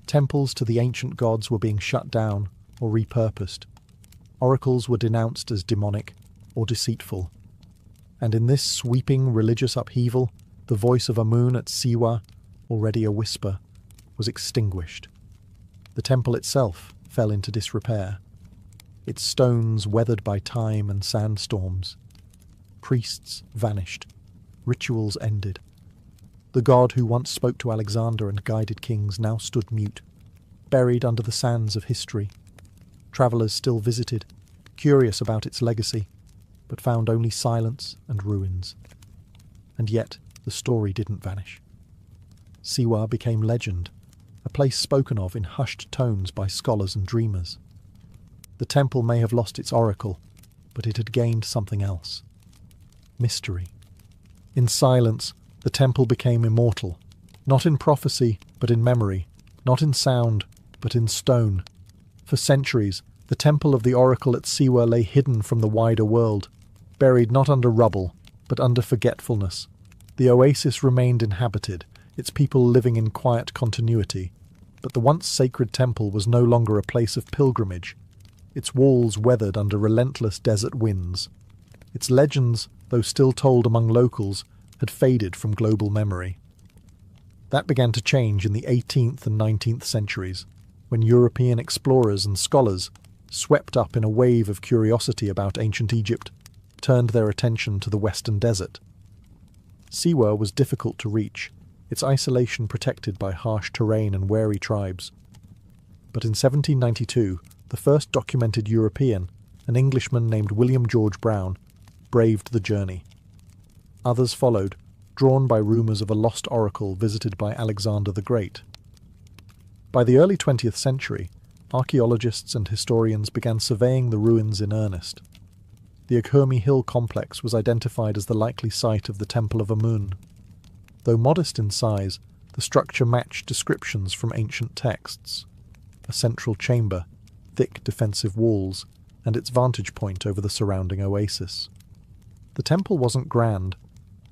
temples to the ancient gods were being shut down or repurposed. Oracles were denounced as demonic or deceitful. And in this sweeping religious upheaval, the voice of Amun at Siwa, already a whisper, was extinguished. The temple itself fell into disrepair, its stones weathered by time and sandstorms. Priests vanished. Rituals ended. The god who once spoke to Alexander and guided kings now stood mute, buried under the sands of history. Travellers still visited, curious about its legacy, but found only silence and ruins. And yet the story didn't vanish. Siwa became legend, a place spoken of in hushed tones by scholars and dreamers. The temple may have lost its oracle, but it had gained something else. Mystery. In silence, the temple became immortal, not in prophecy, but in memory, not in sound, but in stone. For centuries, the temple of the oracle at Siwa lay hidden from the wider world, buried not under rubble, but under forgetfulness. The oasis remained inhabited, its people living in quiet continuity, but the once sacred temple was no longer a place of pilgrimage. Its walls weathered under relentless desert winds. Its legends, though still told among locals, had faded from global memory. That began to change in the 18th and 19th centuries, when European explorers and scholars, swept up in a wave of curiosity about ancient Egypt, turned their attention to the western desert. Siwa was difficult to reach, its isolation protected by harsh terrain and wary tribes. But in 1792, the first documented European, an Englishman named William George Brown, braved the journey. Others followed, drawn by rumours of a lost oracle visited by Alexander the Great. By the early 20th century, archaeologists and historians began surveying the ruins in earnest. The Akhurmi Hill complex was identified as the likely site of the Temple of Amun. Though modest in size, the structure matched descriptions from ancient texts. A central chamber, thick defensive walls, and its vantage point over the surrounding oasis. The temple wasn't grand,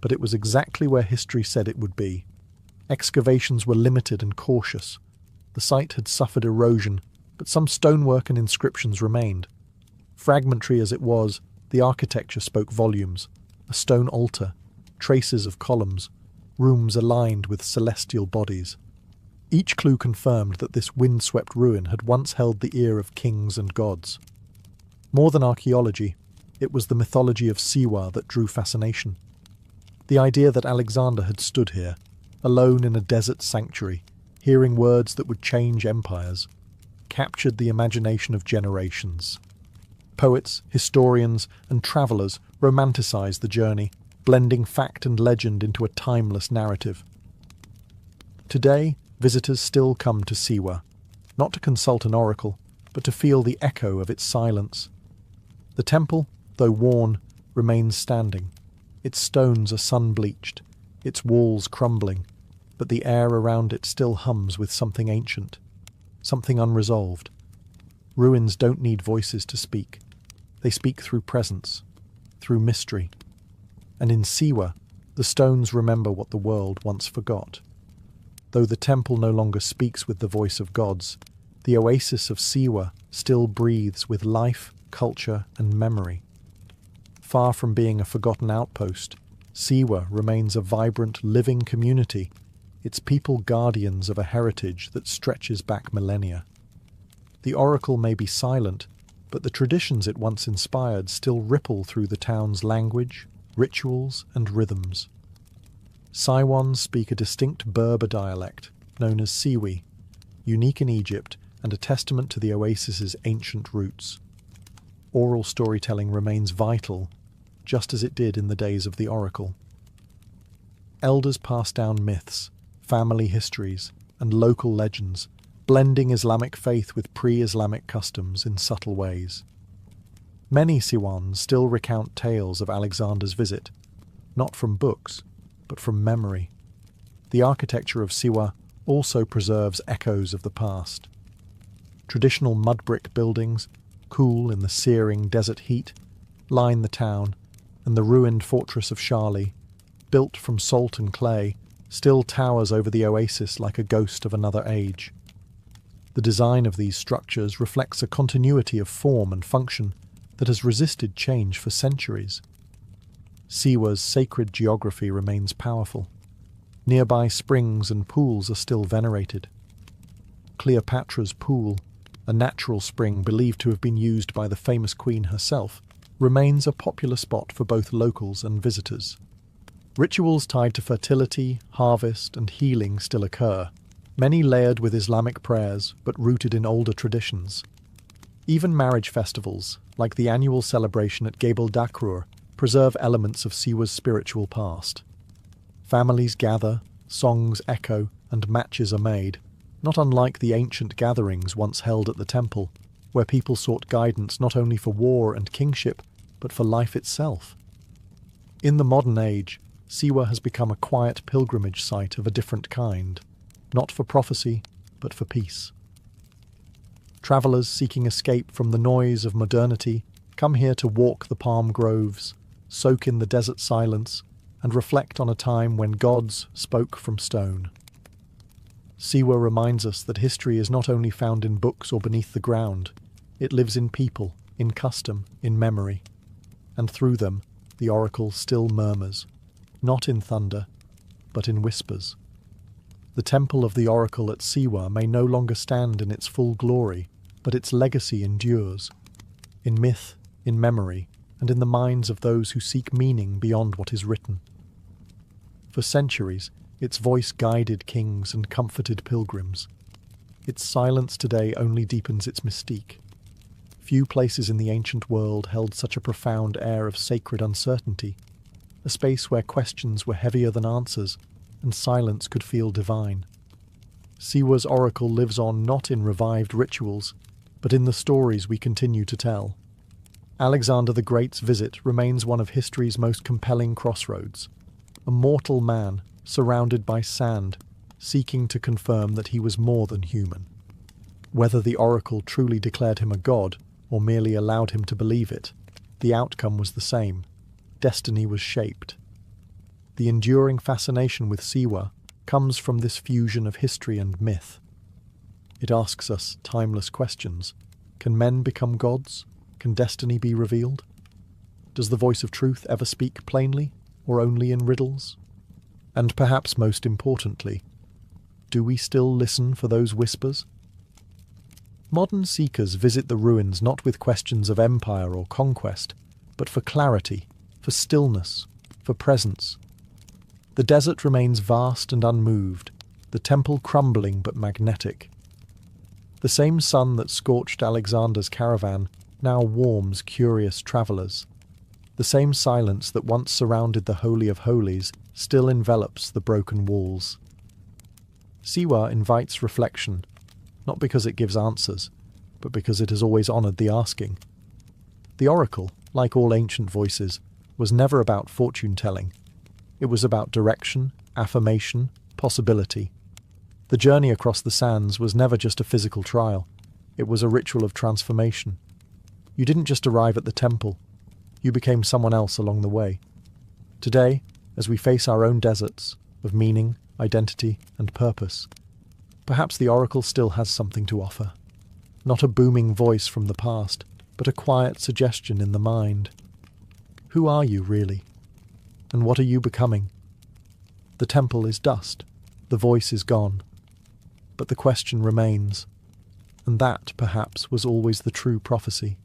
but it was exactly where history said it would be. Excavations were limited and cautious. The site had suffered erosion, but some stonework and inscriptions remained. Fragmentary as it was, the architecture spoke volumes. A stone altar, traces of columns, rooms aligned with celestial bodies. Each clue confirmed that this wind-swept ruin had once held the ear of kings and gods. More than archaeology, it was the mythology of Siwa that drew fascination. The idea that Alexander had stood here, alone in a desert sanctuary, hearing words that would change empires, captured the imagination of generations. Poets, historians, and travellers romanticized the journey, blending fact and legend into a timeless narrative. Today, visitors still come to Siwa, not to consult an oracle, but to feel the echo of its silence. The temple, though worn, remains standing. Its stones are sun-bleached, its walls crumbling, but the air around it still hums with something ancient, something unresolved. Ruins don't need voices to speak. They speak through presence, through mystery. And in Siwa, the stones remember what the world once forgot. Though the temple no longer speaks with the voice of gods, the oasis of Siwa still breathes with life, culture, and memory. Far from being a forgotten outpost, Siwa remains a vibrant, living community, its people guardians of a heritage that stretches back millennia. The oracle may be silent, but the traditions it once inspired still ripple through the town's language, rituals, and rhythms. Siwans speak a distinct Berber dialect, known as Siwi, unique in Egypt and a testament to the oasis's ancient roots. Oral storytelling remains vital, just as it did in the days of the oracle. Elders pass down myths, family histories, and local legends, blending Islamic faith with pre-Islamic customs in subtle ways. Many Siwans still recount tales of Alexander's visit, not from books, but from memory. The architecture of Siwa also preserves echoes of the past. Traditional mud brick buildings, cool in the searing desert heat, line the town, and the ruined fortress of Shali, built from salt and clay, still towers over the oasis like a ghost of another age. The design of these structures reflects a continuity of form and function that has resisted change for centuries. Siwa's sacred geography remains powerful. Nearby springs and pools are still venerated. Cleopatra's Pool, a natural spring believed to have been used by the famous queen herself, remains a popular spot for both locals and visitors. Rituals tied to fertility, harvest, and healing still occur, many layered with Islamic prayers but rooted in older traditions. Even marriage festivals, like the annual celebration at Gebel Dakrur, preserve elements of Siwa's spiritual past. Families gather, songs echo, and matches are made, not unlike the ancient gatherings once held at the temple, where people sought guidance not only for war and kingship, but for life itself. In the modern age, Siwa has become a quiet pilgrimage site of a different kind, not for prophecy, but for peace. Travellers seeking escape from the noise of modernity come here to walk the palm groves, soak in the desert silence, and reflect on a time when gods spoke from stone. Siwa reminds us that history is not only found in books or beneath the ground, it lives in people, in custom, in memory. And through them, the oracle still murmurs, not in thunder, but in whispers. The temple of the oracle at Siwa may no longer stand in its full glory, but its legacy endures, in myth, in memory, and in the minds of those who seek meaning beyond what is written. For centuries, its voice guided kings and comforted pilgrims. Its silence today only deepens its mystique. Few places in the ancient world held such a profound air of sacred uncertainty, a space where questions were heavier than answers, and silence could feel divine. Siwa's oracle lives on not in revived rituals, but in the stories we continue to tell. Alexander the Great's visit remains one of history's most compelling crossroads. A mortal man, surrounded by sand, seeking to confirm that he was more than human. Whether the oracle truly declared him a god, or merely allowed him to believe it, the outcome was the same. Destiny was shaped. The enduring fascination with Siwa comes from this fusion of history and myth. It asks us timeless questions. Can men become gods? Can destiny be revealed? Does the voice of truth ever speak plainly, or only in riddles? And perhaps most importantly, do we still listen for those whispers? Modern seekers visit the ruins not with questions of empire or conquest, but for clarity, for stillness, for presence. The desert remains vast and unmoved, the temple crumbling but magnetic. The same sun that scorched Alexander's caravan now warms curious travellers. The same silence that once surrounded the Holy of Holies still envelops the broken walls. Siwa invites reflection, not because it gives answers, but because it has always honoured the asking. The oracle, like all ancient voices, was never about fortune-telling. It was about direction, affirmation, possibility. The journey across the sands was never just a physical trial. It was a ritual of transformation. You didn't just arrive at the temple. You became someone else along the way. Today, as we face our own deserts of meaning, identity, and purpose, perhaps the oracle still has something to offer. Not a booming voice from the past, but a quiet suggestion in the mind. Who are you, really? And what are you becoming? The temple is dust. The voice is gone. But the question remains. And that, perhaps, was always the true prophecy.